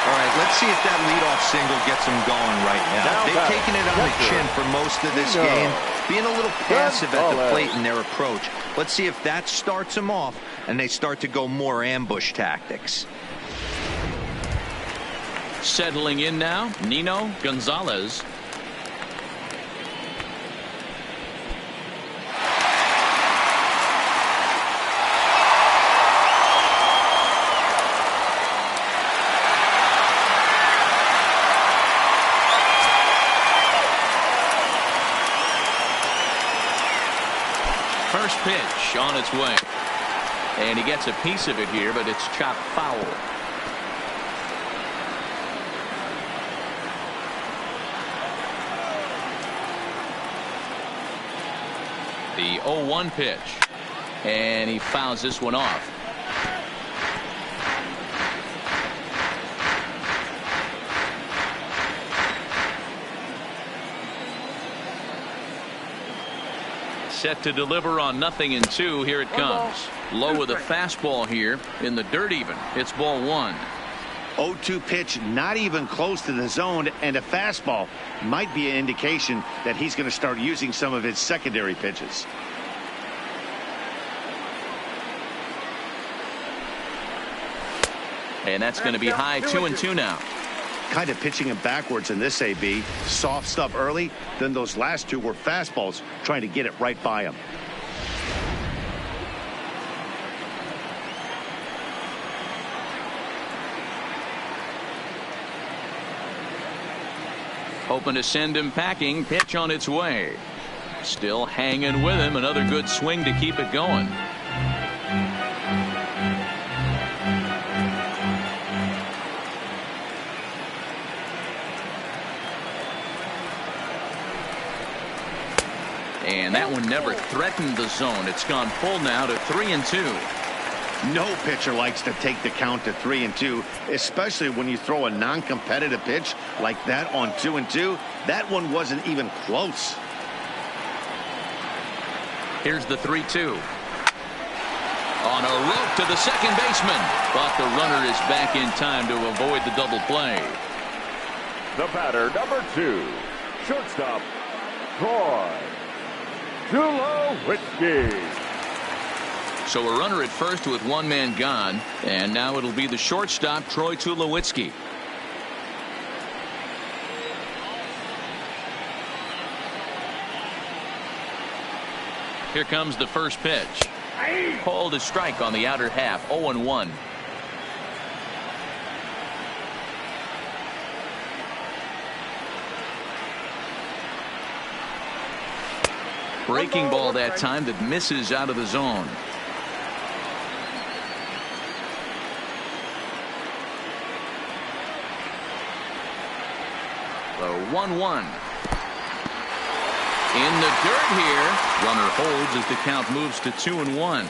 All right, let's see if that leadoff single gets him going right now. They've taken it on the chin for most of this game, being a little passive at the plate in their approach. Let's see if that starts them off and they start to go more ambush tactics. Settling in now, Nino Gonzalez. First pitch on its way. And he gets a piece of it here, but it's chopped foul. The 0-1 pitch. And he fouls this one off. Set to deliver on 0-2. Here it comes. Low with a fastball here in the dirt even. It's ball 1. 0-2 pitch, not even close to the zone, and a fastball might be an indication that he's going to start using some of his secondary pitches. And that's going to be high, 2-2 now. Kind of pitching him backwards in this AB. Soft stuff early, then those last 2 were fastballs, trying to get it right by him. Hoping to send him packing. Pitch on its way. Still hanging with him. Another good swing to keep it going. And that one never threatened the zone. It's gone full now to 3-2. No pitcher likes to take the count to 3-2, especially when you throw a non-competitive pitch like that on 2-2. That one wasn't even close. Here's the 3-2. On a rope to the second baseman, but the runner is back in time to avoid the double play. The batter, number 2, shortstop, Troy Tulowitzki. So a runner at first with one man gone, and now it'll be the shortstop, Troy Tulowitzki. Here comes the first pitch. Called a strike on the outer half. 0-1. Breaking ball that time that misses out of the zone. The 1-1. In the dirt here. Runner holds as the count moves to 2-1.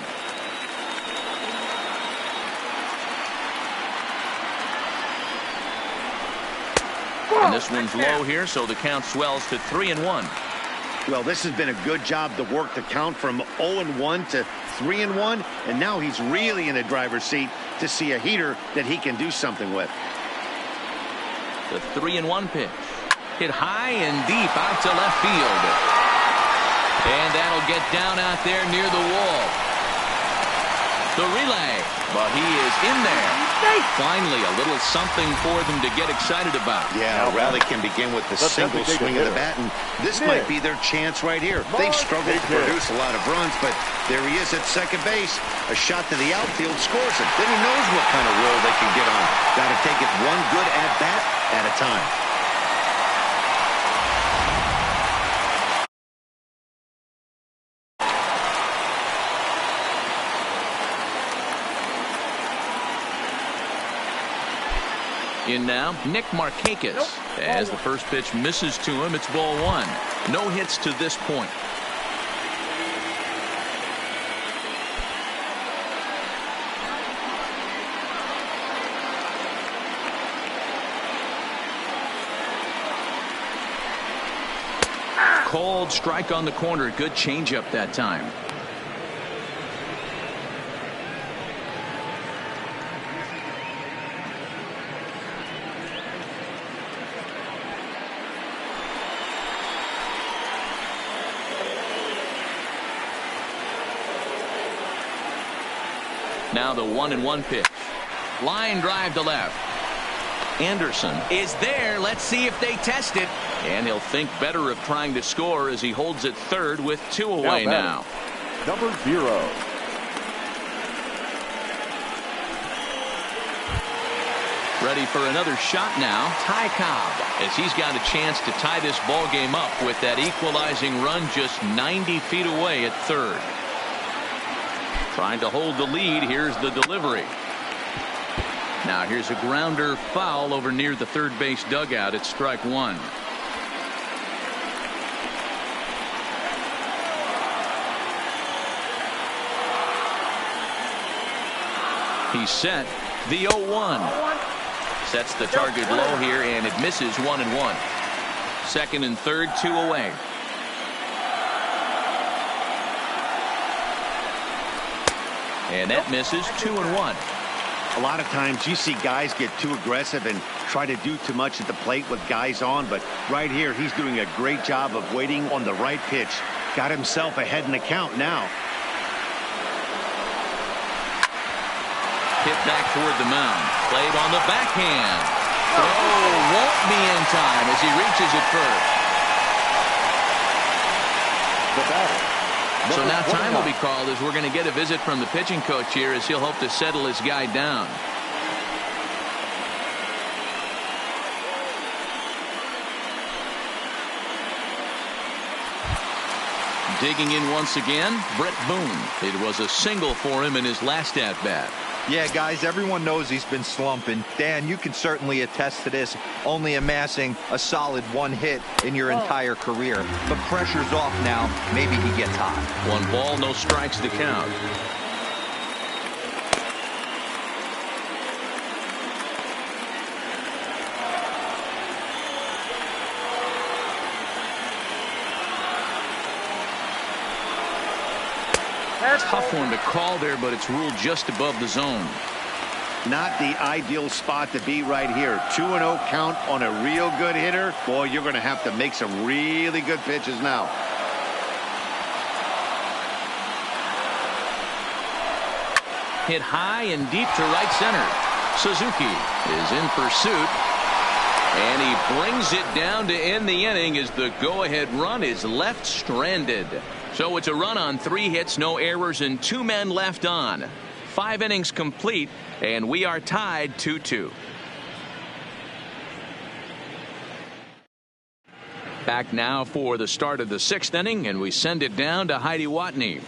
And this one's low here, so the count swells to 3-1. Well, this has been a good job to work the count from 0-1 to 3-1, and now he's really in a driver's seat to see a heater that he can do something with. The 3-1 pitch. Hit high and deep out to left field. And that'll get down out there near the wall. The relay, but he is in there. Finally, a little something for them to get excited about. Yeah, a rally can begin with the single swing of the bat, and this might be their chance right here. They've struggled to produce a lot of runs, but there he is at second base. A shot to the outfield scores it. Then he knows what kind of roll they can get on. Got to take it one good at-bat at a time. In now, Nick Markakis. As the first pitch misses to him, it's ball 1. No hits to this point. Called strike on the corner. Good changeup that time. Now the 1-1 pitch. Line drive to left. Anderson is there. Let's see if they test it. And he'll think better of trying to score as he holds it third with 2 away now. Number 0. Ready for another shot now. Ty Cobb, as he's got a chance to tie this ball game up with that equalizing run just 90 feet away at third. Trying to hold the lead. Here's the delivery. Now here's a grounder foul over near the third base dugout. It's strike 1. He's set. The 0-1 sets the target low here, and it misses 1-1. Second and third, 2 away. And that misses 2-1. A lot of times you see guys get too aggressive and try to do too much at the plate with guys on, but right here he's doing a great job of waiting on the right pitch. Got himself ahead in the count now. Hit back toward the mound. Played on the backhand. Throw won't be in time as he reaches it first. The batter. So now time will be called as we're going to get a visit from the pitching coach here as he'll hope to settle his guy down. Digging in once again, Brett Boone. It was a single for him in his last at-bat. Yeah, guys, everyone knows he's been slumping. Dan, you can certainly attest to this, only amassing a solid 1 hit in your entire career. But pressure's off now. Maybe he gets hot. 1 ball, no strikes to count. Tough one to call there, but it's ruled just above the zone. Not the ideal spot to be right here. 2-0 count on a real good hitter. Boy, you're going to have to make some really good pitches now. Hit high and deep to right center. Suzuki is in pursuit, and he brings it down to end the inning as the go-ahead run is left stranded. So it's a run on 3 hits, no errors, and 2 men left on. 5 innings complete, and we are tied 2-2. Back now for the start of the 6th inning, and we send it down to Heidi Watney.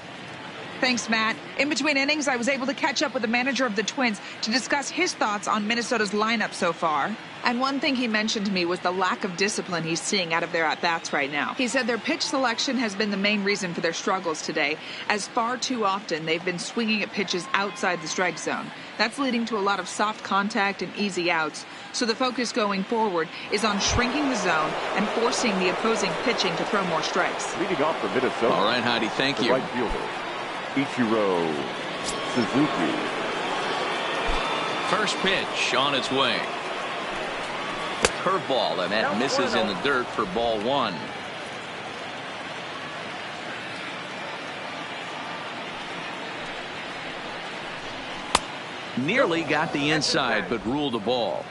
Thanks, Matt. In between innings, I was able to catch up with the manager of the Twins to discuss his thoughts on Minnesota's lineup so far. And one thing he mentioned to me was the lack of discipline he's seeing out of their at-bats right now. He said their pitch selection has been the main reason for their struggles today, as far too often they've been swinging at pitches outside the strike zone. That's leading to a lot of soft contact and easy outs. So the focus going forward is on shrinking the zone and forcing the opposing pitching to throw more strikes. Leading off for Minnesota. All right, Heidi, thank the you. right fielder, Ichiro Suzuki. First pitch on its way. Curveball, and that misses in the dirt for ball 1. Nearly got the inside, but ruled a ball.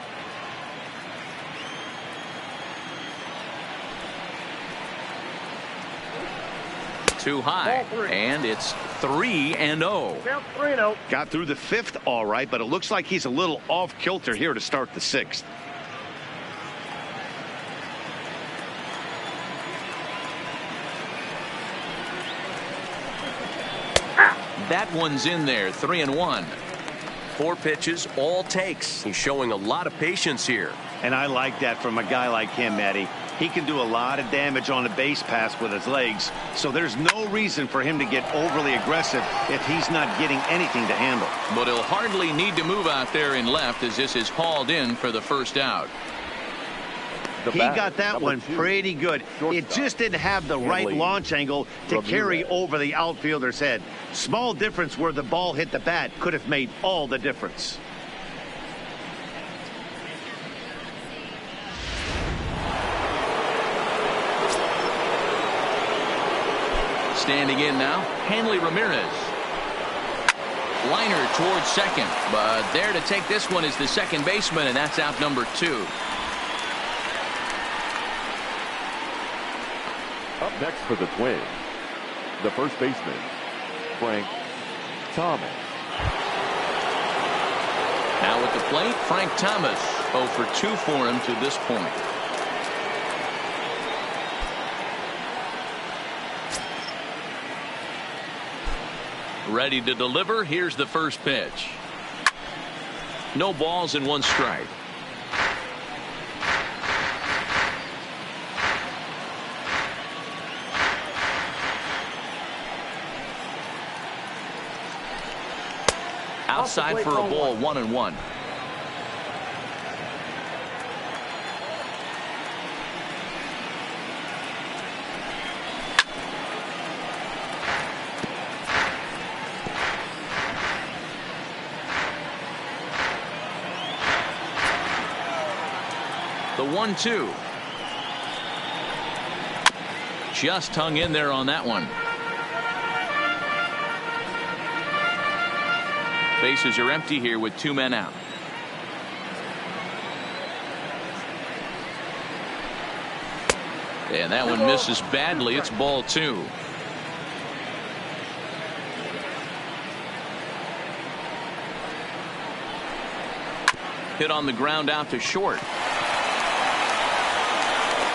Too high, and it's 3-0. Got through the 5th all right, but it looks like he's a little off kilter here to start the 6th. That one's in there, 3-1. 4 pitches, all takes. He's showing a lot of patience here. And I like that from a guy like him, Eddie. He can do a lot of damage on a base pass with his legs, so there's no reason for him to get overly aggressive if he's not getting anything to handle. But he'll hardly need to move out there in left as this is hauled in for the first out. He got that one pretty good. It just didn't have the right launch angle to carry over the outfielder's head. Small difference where the ball hit the bat could have made all the difference. Standing in now, Hanley Ramirez. Liner towards second, but there to take this one is the second baseman, and that's out number 2. Up next for the Twins, the first baseman, Frank Thomas. Now at the plate, Frank Thomas. 0 for 2 for him to this point. Ready to deliver. Here's the first pitch. No balls and 1 strike. Outside for a ball, 1-1. The 1-2. Just hung in there on that one. Bases are empty here with 2 men out. And that one misses badly. It's ball 2. Hit on the ground out to short.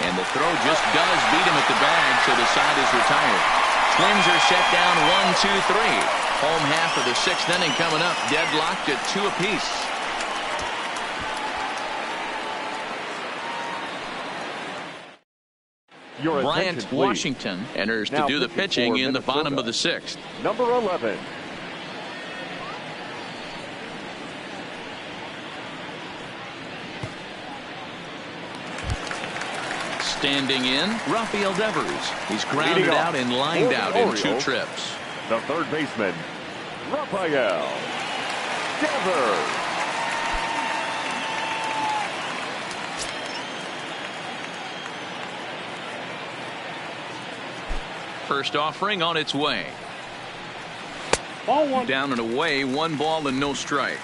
And the throw just does beat him at the bag, so the side is retired. Twins are set down 1-2-3. Home half of the 6th inning coming up. Deadlocked at 2 apiece. Your Bryant attention, please. Washington enters Now to do the pitching in the bottom of the 6th. Number 11. Standing in, Rafael Devers. He's grounded Leading out off and lined for the out in 2 Orioles, trips. The third baseman, Rafael Devers. First offering on its way. Ball 1. Down and away, 1 ball and no strikes.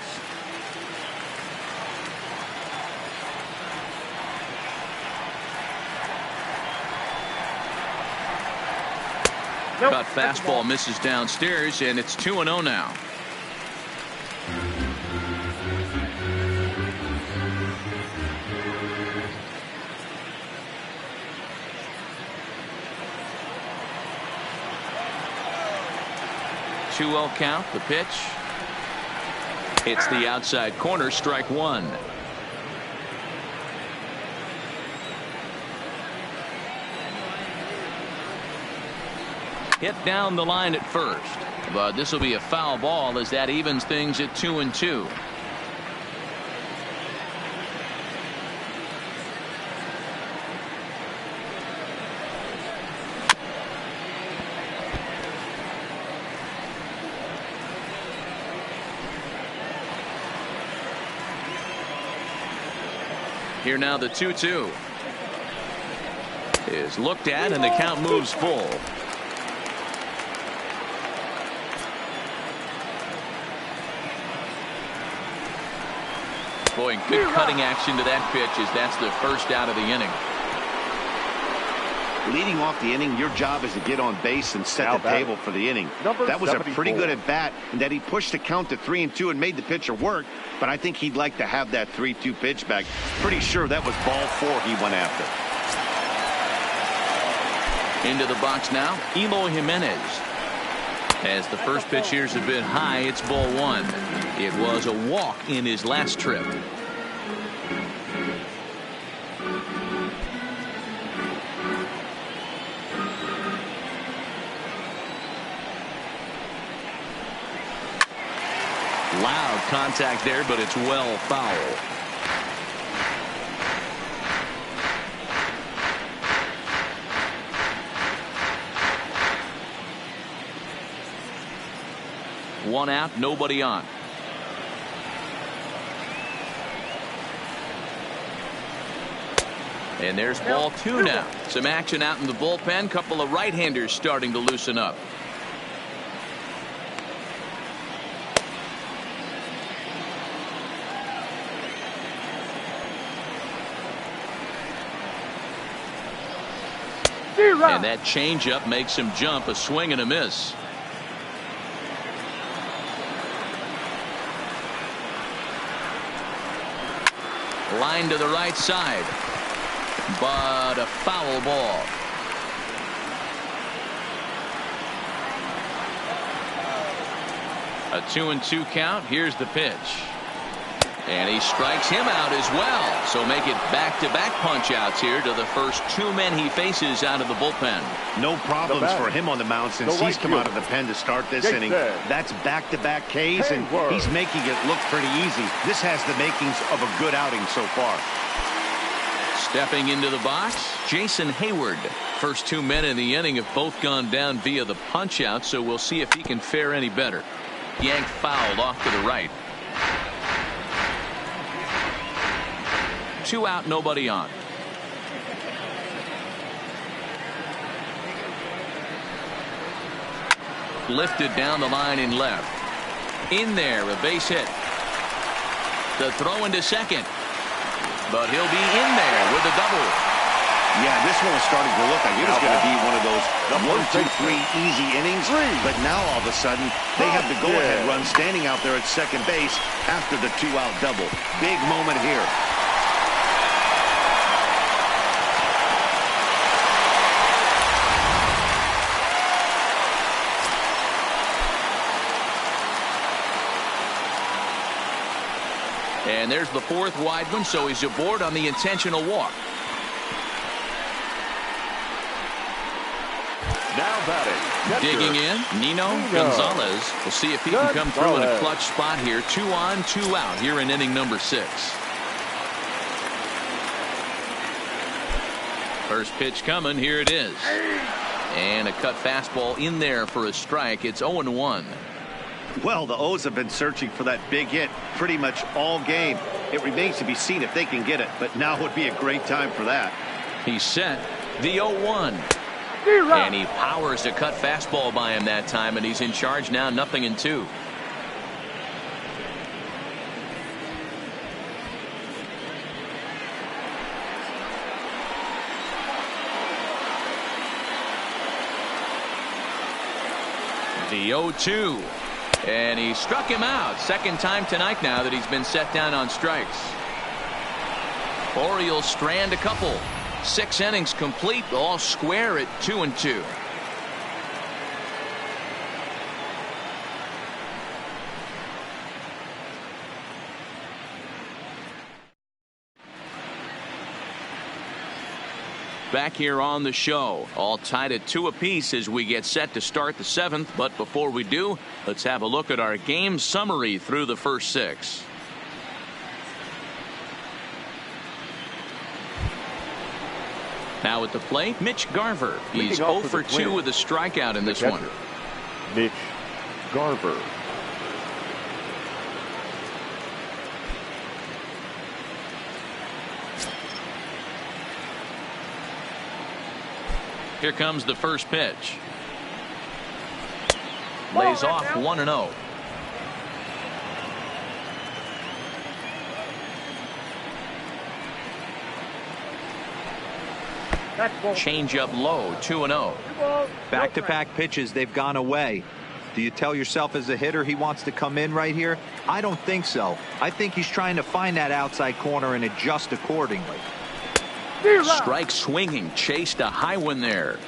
Cut fastball misses downstairs, and it's 2-0 now. Two-0 count. The pitch. It's the outside corner. Strike 1. Hit down the line at first, but this will be a foul ball as that evens things at 2-2. Here now the 2-2 is looked at and the count moves full. Boy, good cutting action to that pitch as that's the first out of the inning. Leading off the inning, your job is to get on base and set the table for the inning. That was a pretty good at bat, and that he pushed the count to 3-2 and made the pitcher work. But I think he'd like to have that 3-2 pitch back. Pretty sure that was ball 4 he went after. Into the box now, Eloy Jimenez. As the first pitch here's a bit high, it's ball 1. It was a walk in his last trip. Loud contact there, but it's well foul. One out, nobody on. And there's ball 2 now. Some action out in the bullpen. Couple of right-handers starting to loosen up. And that changeup makes him jump. A swing and a miss. Line to the right side, but a foul ball. A 2-2 count. Here's the pitch. And he strikes him out as well. So make it back-to-back punch-outs here to the first 2 men he faces out of the bullpen. No problems for him on the mound since he's come out of the pen to start this inning. That's back-to-back Ks, and he's making it look pretty easy. This has the makings of a good outing so far. Stepping into the box, Jason Hayward. First 2 men in the inning have both gone down via the punch-out, so we'll see if he can fare any better. Yanked fouled off to the right. 2 out, nobody on. Lifted down the line in left. In there, a base hit. The throw into second. But he'll be in there with a double. Yeah, this one was starting to look like it was going to be one of those 1-2-3 easy innings. But now all of a sudden, they have the go-ahead run standing out there at second base after the 2-out double. Big moment here. And there's the fourth wide one, so he's aboard on the intentional walk. Now batting. Digging in, Nino Gonzalez. We'll see if he can come through in a clutch spot here. 2 on, 2 out here in inning number 6. First pitch coming. Here it is. And a cut fastball in there for a strike. It's 0-1. Well, the O's have been searching for that big hit pretty much all game. It remains to be seen if they can get it, but now would be a great time for that. He's set. The 0-1. And he powers a cut fastball by him that time, and he's in charge now, 0-2. The 0-2. And he struck him out. Second time tonight now that he's been set down on strikes. Orioles strand a couple. 6 innings complete, all square at 2-2. Back here on the show, all tied at 2 apiece as we get set to start the 7th. But before we do, let's have a look at our game summary through the first 6. Now at the plate, Mitch Garver. He's 0 for 2 with a strikeout in this one. Mitch Garver. Here comes the first pitch. Lays off 1-0. Change up low, 2-0. Back-to-back pitches, they've gone away. Do you tell yourself as a hitter he wants to come in right here? I don't think so. I think he's trying to find that outside corner and adjust accordingly. Strike swinging, chased a high one there.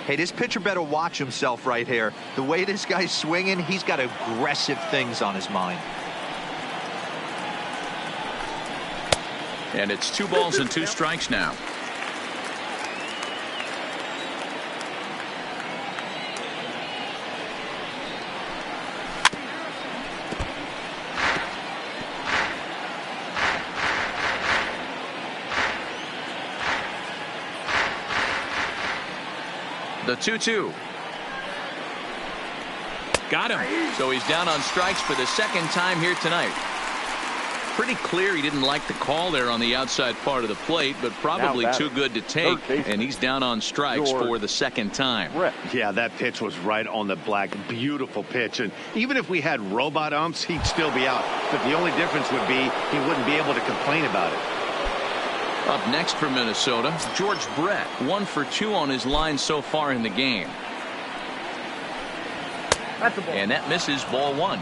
Hey, this pitcher better watch himself right here. The way this guy's swinging, he's got aggressive things on his mind. And it's 2 balls and 2 strikes now. The 2-2. Got him. So he's down on strikes for the second time here tonight. Pretty clear he didn't like the call there on the outside part of the plate, but probably too good to take. And he's down on strikes for the second time. Yeah, that pitch was right on the black. Beautiful pitch. And even if we had robot umps, he'd still be out. But the only difference would be he wouldn't be able to complain about it. Up next for Minnesota, George Brett, 1 for 2 on his line so far in the game. That's a ball. And that misses, ball 1.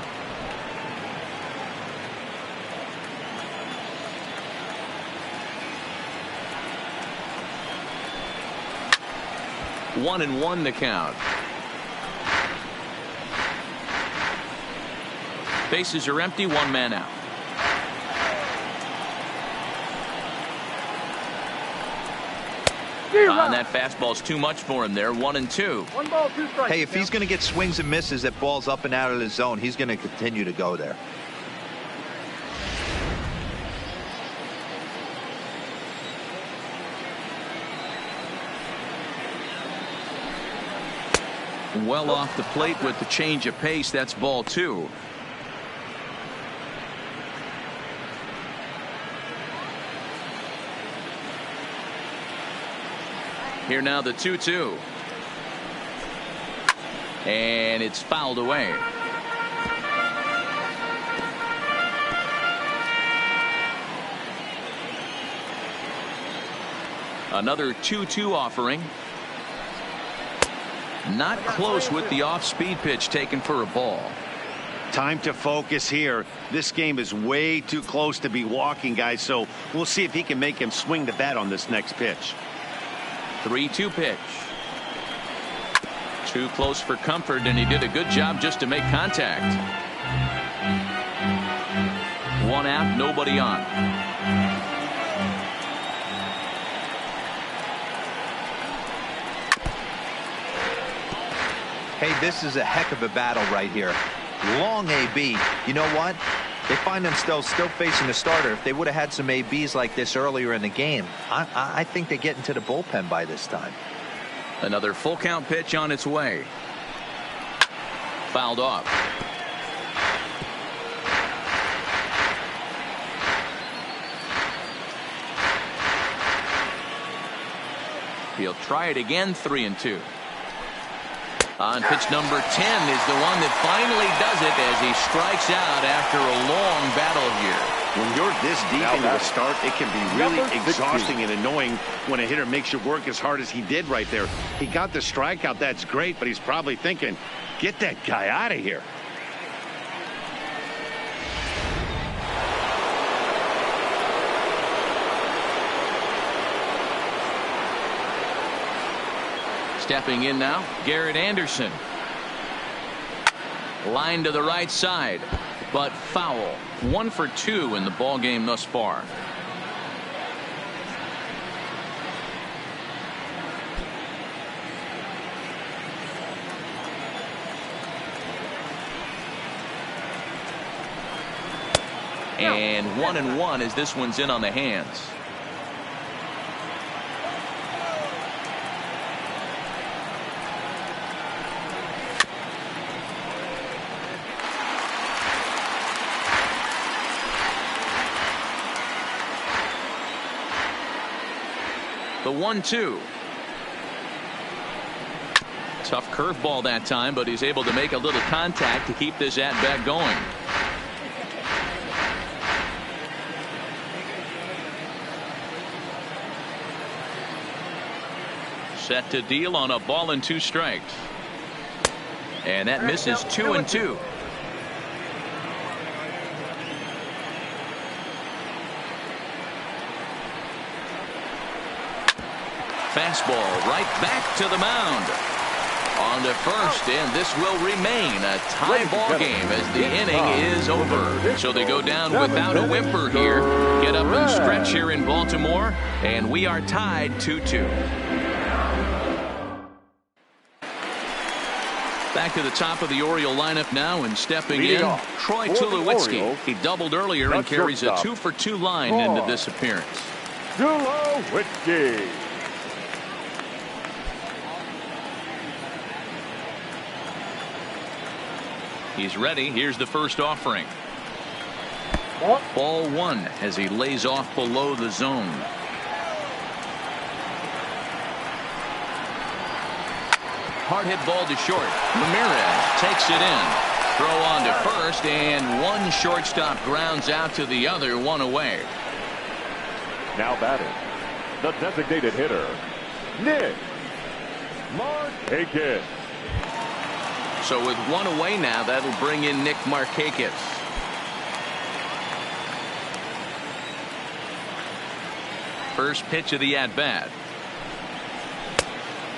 One and 1 the count. Bases are empty, 1 man out. And that fastball's too much for him there. 1 and 2. 1 ball, 2 strikes. Hey, if he's going to get swings and misses at balls up and out of the zone, he's going to continue to go there. Well off the plate with the change of pace. That's ball 2. Here now the 2-2. And it's fouled away. Another 2-2 offering. Not close with the off-speed pitch taken for a ball. Time to focus here. This game is way too close to be walking, guys, so we'll see if he can make him swing the bat on this next pitch. 3-2 pitch. Too close for comfort, and he did a good job just to make contact. One out, nobody on. Hey, this is a heck of a battle right here. Long AB. You know what? They find themselves still facing the starter. If they would have had some ABs like this earlier in the game, I think they get into the bullpen by this time. Another full count pitch on its way. Fouled off. He'll try it again, 3-2. On pitch number 10 is the one that finally does it as he strikes out after a long battle here. When you're this deep into the start, it can be really exhausting and annoying when a hitter makes you work as hard as he did right there. He got the strikeout. That's great, but he's probably thinking, get that guy out of here. Stepping in now, Garrett Anderson. Line to the right side, but foul. 1 for 2 in the ball game thus far. And 1-1 as this one's in on the hands. The 1-2. Tough curveball that time, but he's able to make a little contact to keep this at-bat going. Set to deal on a ball and 2 strikes. And that misses 2-2. Fastball right back to the mound. On to first, and this will remain a tie ball game as the inning is over. So they go down without a whimper here. Get up and stretch here in Baltimore, and we are tied 2-2. Back to the top of the Oriole lineup now, and stepping in, Troy Tulowitzki. He doubled earlier and carries a 2 for 2 line into this appearance. Tulowitzki. He's ready. Here's the first offering. Ball 1 as he lays off below the zone. Hard hit ball to short. Ramirez takes it in. Throw on to first, and one shortstop grounds out to the other, 1 away. Now batting, the designated hitter, Nick Markakis. So with 1 away now, that'll bring in Nick Markakis. First pitch of the at-bat.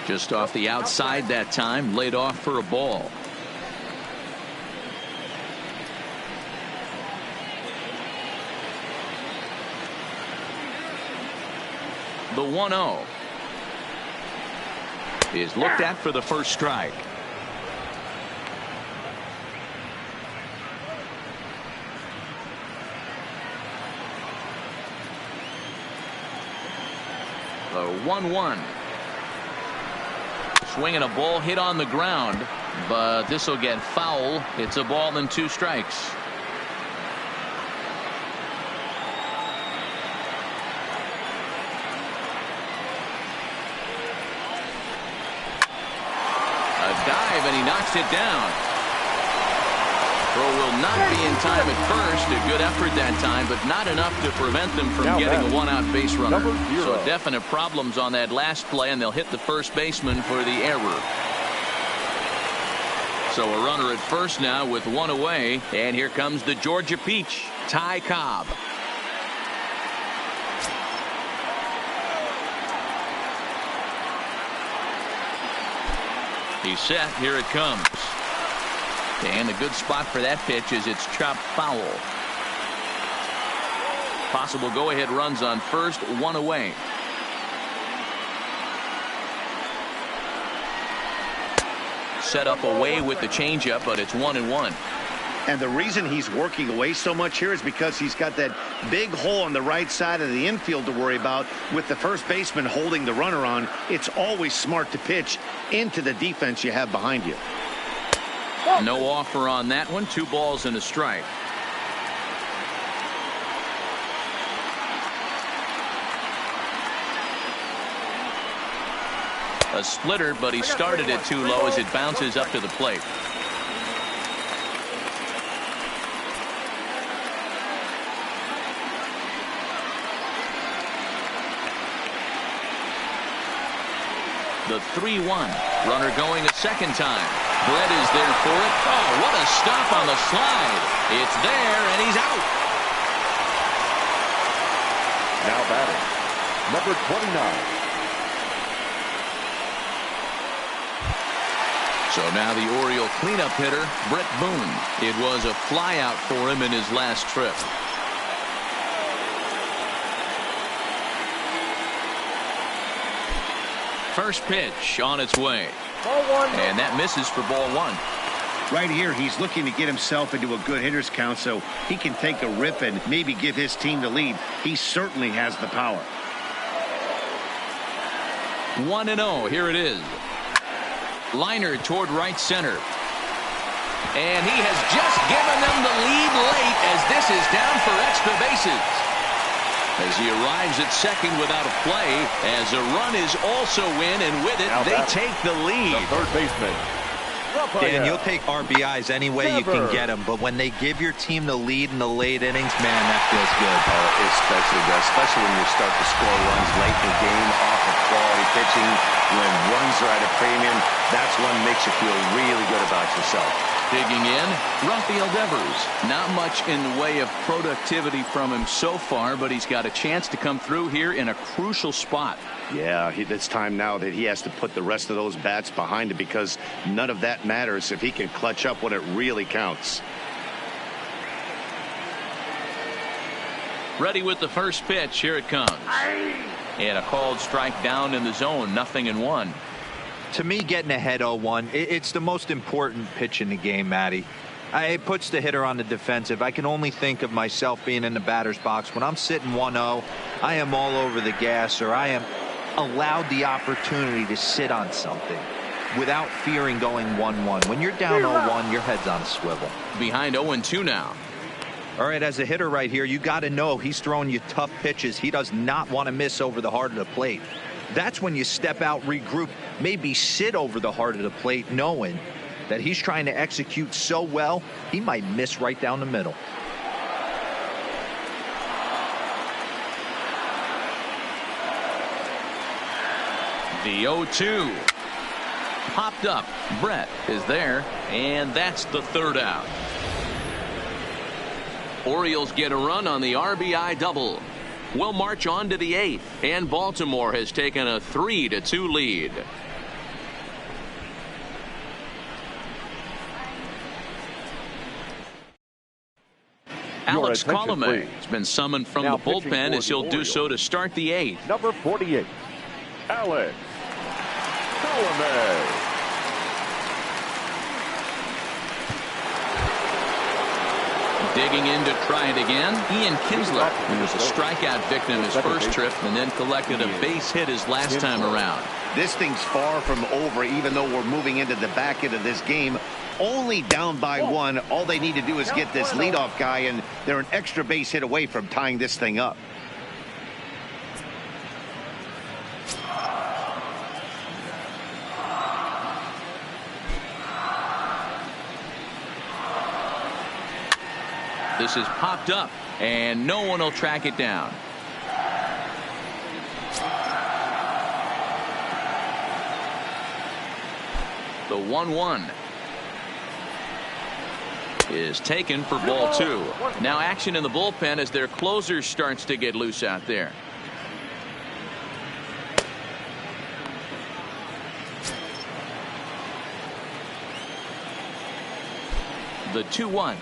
Just off the outside that time, laid off for a ball. The 1-0 is looked at for the first strike. The 1-1. Swinging a ball hit on the ground, but this will get foul. It's a ball and 2 strikes. A dive, and he knocks it down. Throw will not be in time at first. A good effort that time, but not enough to prevent them from getting a 1-out base runner. So definite problems on that last play, and they'll hit the first baseman for the error. So a runner at first now with 1 away, and here comes the Georgia Peach, Ty Cobb. He's set. Here it comes. And a good spot for that pitch is it's chopped foul. Possible go-ahead runs on first, one away. Set up away with the changeup, but it's 1-1. And the reason he's working away so much here is because he's got that big hole on the right side of the infield to worry about. With the first baseman holding the runner on, it's always smart to pitch into the defense you have behind you. No offer on that one. 2 balls and a strike. A splitter, but he started it too low as it bounces up to the plate. The 3-1. Runner going a second time. Brett is there for it. Oh, what a stop on the slide. It's there, and he's out. Now batting, number 29. So now the Oriole cleanup hitter, Brett Boone. It was a flyout for him in his last trip. First pitch on its way. And that misses for ball 1. Right here, he's looking to get himself into a good hitter's count so he can take a rip and maybe give his team the lead. He certainly has the power. 1-0. Here it is. Liner toward right center. And he has just given them the lead late as this is down for extra bases. As he arrives at second without a play, as a run is also in, and with it, they take the lead. The third baseman. Dan, you'll take RBIs any way you can get them, but when they give your team the lead in the late innings, man, that feels good. Especially when you start to score runs late in the game off of quality pitching, when runs are at a premium, that's what makes you feel really good about yourself. Digging in, Rafael Devers. Not much in the way of productivity from him so far, but he's got a chance to come through here in a crucial spot. Yeah, it's time now that he has to put the rest of those bats behind him, because none of that matters if he can clutch up when it really counts. Ready with the first pitch. Here it comes. And a called strike down in the zone. 0-1. To me, getting ahead 0-1, it's the most important pitch in the game, Matty. It puts the hitter on the defensive. I can only think of myself being in the batter's box. When I'm sitting 1-0, I am all over the gas, or I am allowed the opportunity to sit on something without fearing going 1-1. When you're down 0-1, your head's on a swivel. Behind 0-2 now. All right, as a hitter right here, you got to know he's throwing you tough pitches. He does not want to miss over the heart of the plate. That's when you step out, regroup, maybe sit over the heart of the plate, knowing that he's trying to execute so well, he might miss right down the middle. The 0-2. Popped up. Brett is there, and that's the third out. Orioles get a run on the RBI double. We'll march on to the 8th, and Baltimore has taken a 3-2 lead. Alex Colomé has been summoned from the bullpen as he'll do so to start the 8th. Number 48, Alex Colomé. Digging in to try it again, Ian Kinsler, who was a strikeout victim his first trip and then collected a base hit his last time around. This thing's far from over, even though we're moving into the back end of this game. Only down by 1. All they need to do is get this leadoff guy, and they're an extra base hit away from tying this thing up. This is popped up, and no one will track it down. The 1-1 is taken for ball 2. Now action in the bullpen as their closer starts to get loose out there. The 2-1.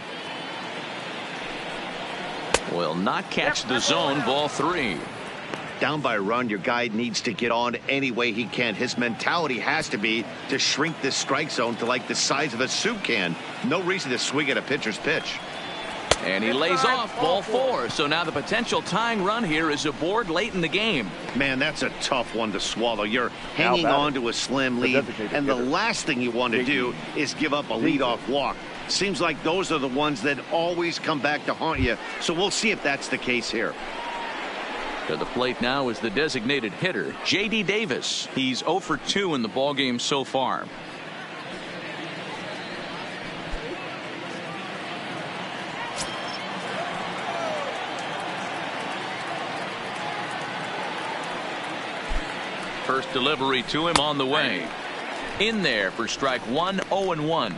Will not catch the zone. Ball 3. Down by a run, your guy needs to get on any way he can. His mentality has to be to shrink this strike zone to like the size of a soup can. No reason to swing at a pitcher's pitch. And he lays off. Ball 4. So now the potential tying run here is aboard late in the game. Man, that's a tough one to swallow. You're hanging on to a slim lead, and the last thing you want to do is give up a leadoff walk. Seems like those are the ones that always come back to haunt you. So we'll see if that's the case here. To the plate now is the designated hitter, J.D. Davis. He's 0 for 2 in the ballgame so far. First delivery to him on the way. In there for strike 1, 0-1.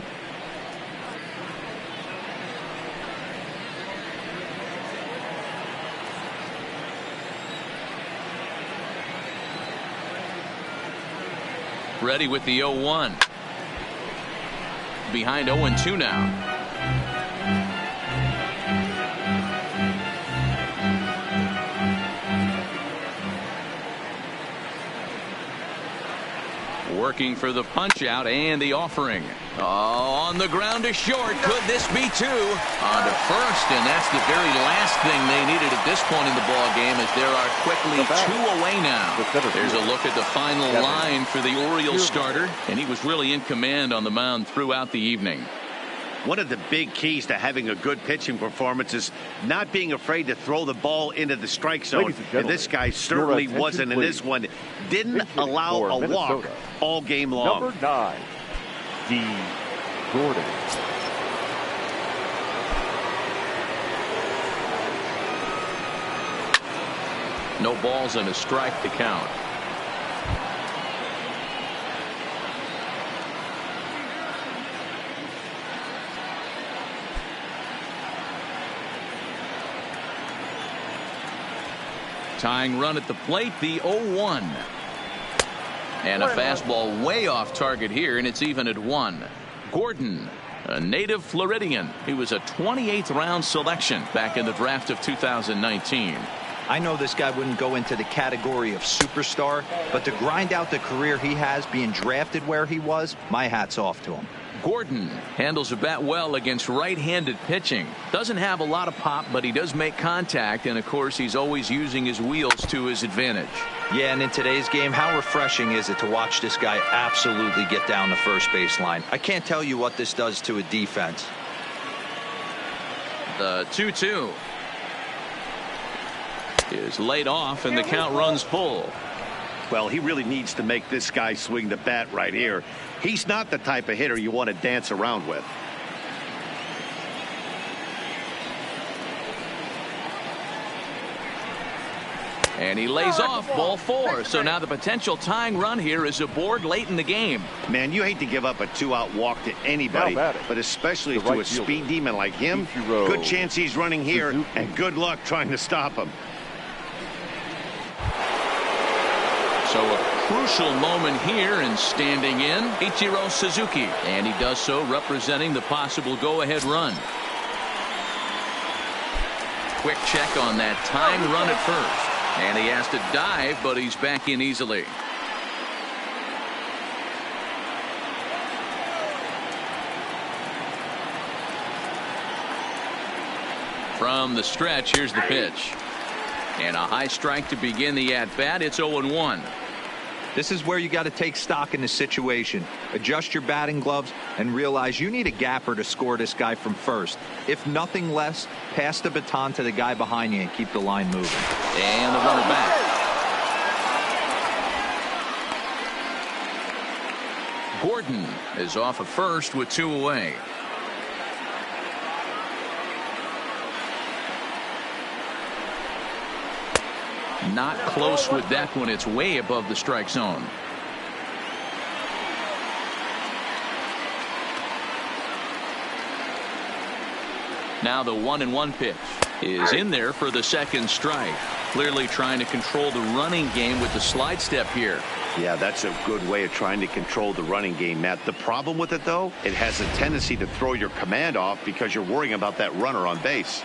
Ready with the 0-1. Behind 0-2 now. Working for the punch out and the offering. Oh, on the ground to short. Could this be 2? On to first, and that's the very last thing they needed at this point in the ball game, as there are quickly 2 away now. There's a look at the final line for the Orioles starter, and he was really in command on the mound throughout the evening. One of the big keys to having a good pitching performance is not being afraid to throw the ball into the strike zone. And this guy certainly wasn't in this one. Didn't allow a walk all game long. Number 9, D. Gordon. No balls and a strike to count. Tying run at the plate, the 0-1. And a fastball way off target here, and it's even at 1. Gordon, a native Floridian. He was a 28th round selection back in the draft of 2019. I know this guy wouldn't go into the category of superstar, but to grind out the career he has being drafted where he was, my hat's off to him. Gordon handles the bat well against right-handed pitching. Doesn't have a lot of pop, but he does make contact, and of course he's always using his wheels to his advantage. Yeah, and in today's game, how refreshing is it to watch this guy absolutely get down the first base line? I can't tell you what this does to a defense. The 2-2 is laid off, and the count runs full. Well, he really needs to make this guy swing the bat right here. He's not the type of hitter you want to dance around with. And he lays off. Ball 4. So now the potential tying run here is aboard late in the game. Man, you hate to give up a 2-out walk to anybody, but especially to a speed demon like him. Good chance he's running here, and good luck trying to stop him. So a crucial moment here, and standing in, Ichiro Suzuki. And he does so representing the possible go-ahead run. Quick check on that tying run at first. And he has to dive, but he's back in easily. From the stretch, here's the pitch. And a high strike to begin the at-bat. It's 0-1. This is where you got to take stock in the situation. Adjust your batting gloves and realize you need a gapper to score this guy from first. If nothing less, pass the baton to the guy behind you and keep the line moving. And the runner back. Gordon is off at first with 2 away. Not close with that one. It's way above the strike zone. Now the 1-1 pitch is in there for the second strike. Clearly trying to control the running game with the slide step here. Yeah, that's a good way of trying to control the running game, Matt. The problem with it, though, it has a tendency to throw your command off because you're worrying about that runner on base.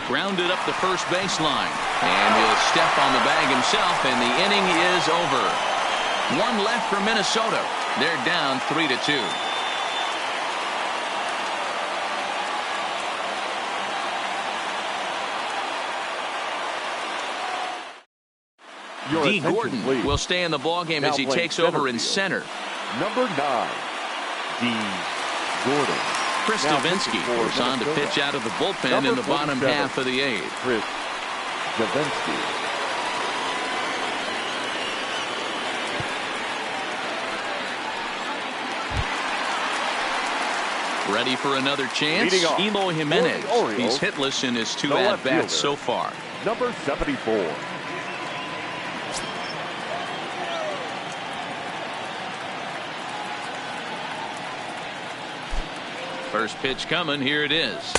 Grounded up the first baseline. And he'll step on the bag himself, and the inning is over. One left for Minnesota. They're down 3-2. D. Gordon will stay in the ballgame as he takes over in center. Number 9, D. Gordon. Chris Davinsky goes on to pitch out of the bullpen in the bottom half of the 8th. Chris Davinsky. Ready for another chance? Eloy Jimenez. He's hitless in his 2 at-bats so far. Number 74. First pitch coming. Here it is.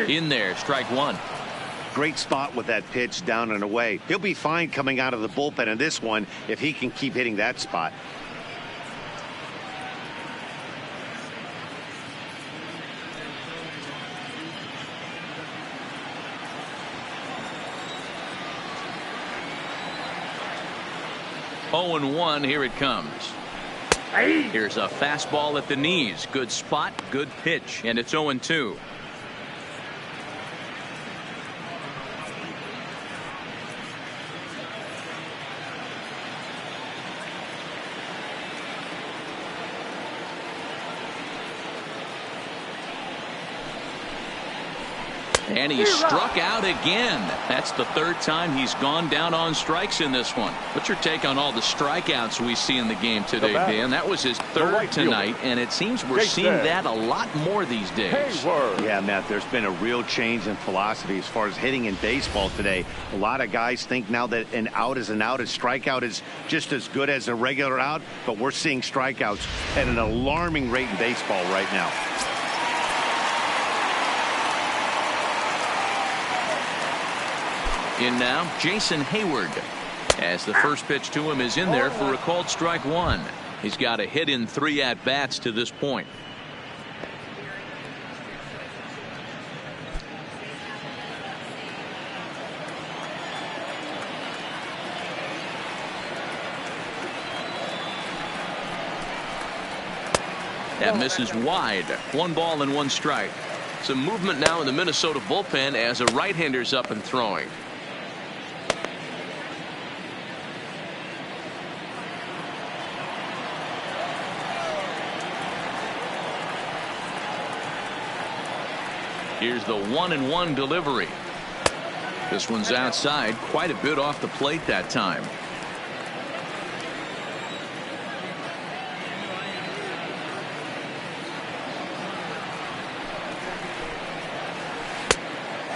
In there, strike one. Great spot with that pitch down and away. He'll be fine coming out of the bullpen in this one if he can keep hitting that spot. Oh, 0-1. Here it comes. Here's a fastball at the knees. Good spot, good pitch, and it's 0-2. And he struck out again. That's the 3rd time he's gone down on strikes in this one. What's your take on all the strikeouts we see in the game today, Dan? That was his 3rd tonight, and it seems we're seeing that a lot more these days. Yeah, Matt, there's been a real change in philosophy as far as hitting in baseball today. A lot of guys think now that an out is an out. A strikeout is just as good as a regular out, but we're seeing strikeouts at an alarming rate in baseball right now. In now, Jason Hayward, as the first pitch to him is in there for a called strike one. He's got a hit in 3 at-bats to this point. That misses wide. 1 ball and 1 strike. Some movement now in the Minnesota bullpen as a right-hander's up and throwing. Here's the 1-1 delivery. This one's outside, quite a bit off the plate that time.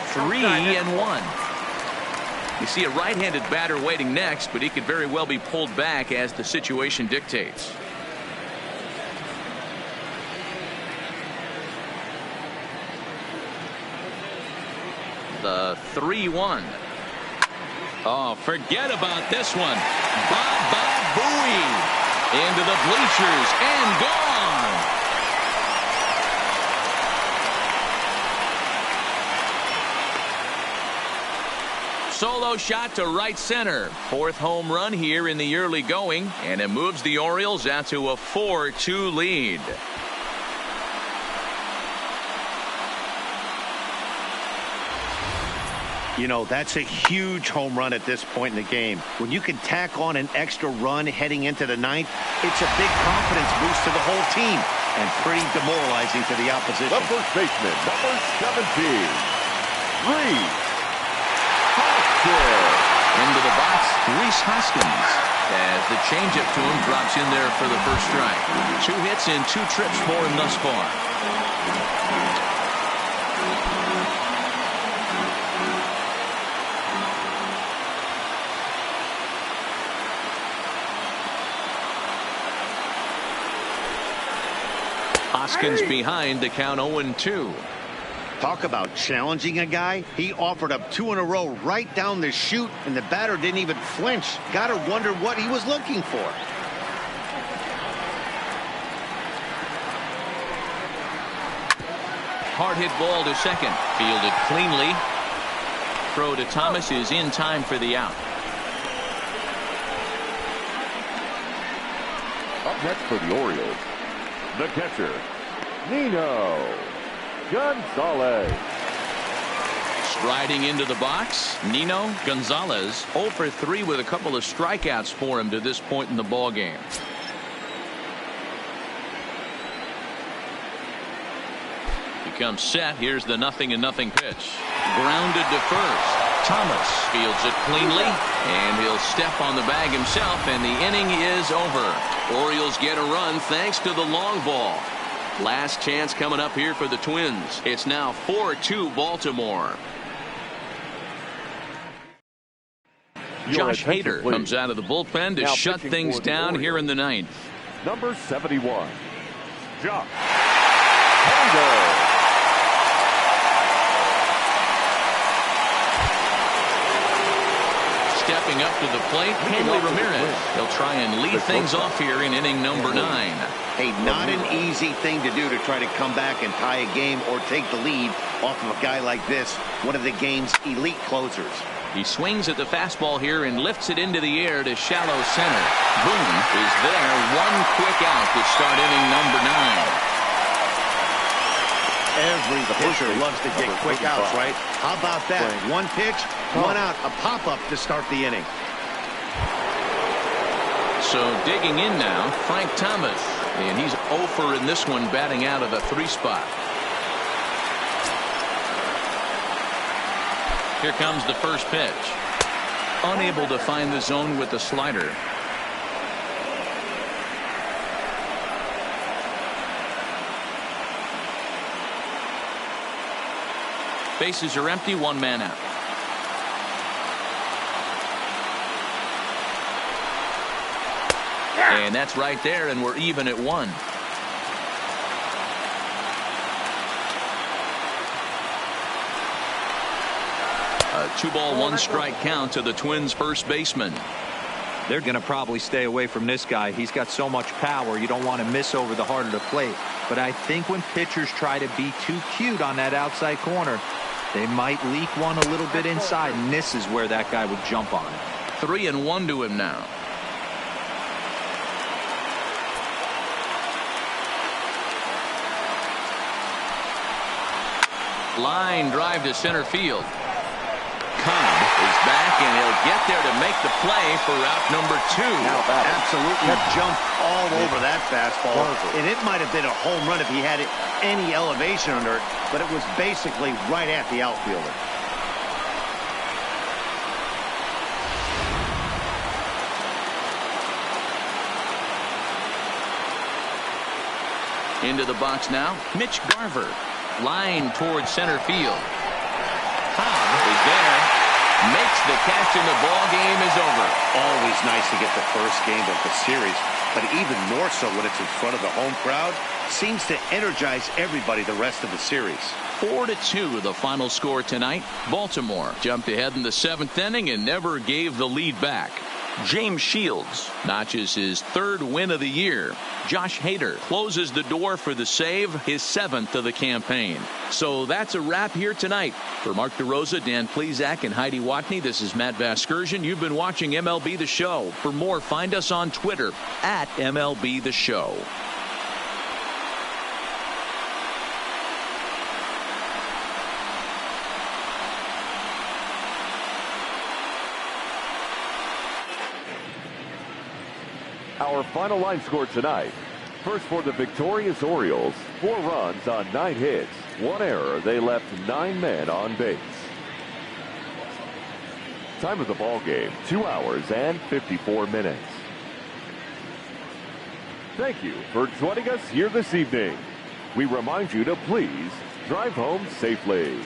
Three and 1. You see a right-handed batter waiting next, but he could very well be pulled back as the situation dictates. The 3-1. Oh, forget about this one. Baba Booey into the bleachers and gone. Solo shot to right center. 4th home run here in the early going, and it moves the Orioles out to a 4-2 lead. You know, that's a huge home run at this point in the game. When you can tack on an extra run heading into the 9th, it's a big confidence boost to the whole team and pretty demoralizing to the opposition. The first baseman, number 17, Rhys Hoskins. Into the box, Rhys Hoskins, as the changeup to him drops in there for the first strike. 2 hits and 2 trips for him thus far. Hoskins behind, the count 0-2. Talk about challenging a guy. He offered up 2 in a row right down the chute, and the batter didn't even flinch. Gotta wonder what he was looking for. Hard hit ball to second. Fielded cleanly. throw to Thomas is in time for the out. Up next for the Orioles, the catcher, Nino Gonzalez. Striding into the box, Nino Gonzalez 0 for 3 with a couple of strikeouts for him to this point in the ball game. He comes set. Here's the 0-0 pitch. Grounded to first. Thomas fields it cleanly, and he'll step on the bag himself, and the inning is over. Orioles get a run thanks to the long ball. Last chance coming up here for the Twins. It's now 4-2 Baltimore. Josh Hader comes out of the bullpen to shut things down here in the ninth. Number 71, Josh Hader. Stepping up to the plate, Hanley Ramirez. He'll try and lead things off here in inning number 9. Hey, not an easy thing to do to try to come back and tie a game or take the lead off of a guy like this, one of the game's elite closers. He swings at the fastball here and lifts it into the air to shallow center. Boone is there. One quick out to start inning number 9. Every pitcher loves to get quick outs, right? How about that? One pitch, one out, a pop-up to start the inning. So digging in now, Frank Thomas. And he's 0 for in this one, batting out of the 3 spot. Here comes the first pitch. Unable to find the zone with the slider. Bases are empty, 1 man out. And that's right there, and we're even at 1. A 2-ball, 1-strike count to the Twins' first baseman. They're going to probably stay away from this guy. He's got so much power. You don't want to miss over the heart of the plate. But I think when pitchers try to be too cute on that outside corner, they might leak one a little bit inside, and this is where that guy would jump on it. 3-1 to him now. Line drive to center field. Cobb is back, and he'll get there to make the play for out number 2. Absolutely jumped all over that fastball, and it might have been a home run if he had any elevation under it, but it was basically right at the outfielder. Into the box now, Mitch Garver. Line towards center field. Cobb is there. Makes the catch, and the ball game is over. Always nice to get the first game of the series, but even more so when it's in front of the home crowd. Seems to energize everybody the rest of the series. 4-2 the final score tonight. Baltimore jumped ahead in the 7th inning and never gave the lead back. James Shields notches his 3rd win of the year. Josh Hader closes the door for the save, his 7th of the campaign. So that's a wrap here tonight. For Mark DeRosa, Dan Plesac, and Heidi Watney, this is Matt Vasgersian. You've been watching MLB The Show. For more, find us on Twitter at MLB The Show. Our final line score tonight. First for the victorious Orioles, 4 runs on 9 hits, 1 error. They left 9 men on base. Time of the ball game, 2 hours and 54 minutes. Thank you for joining us here this evening. We remind you to please drive home safely.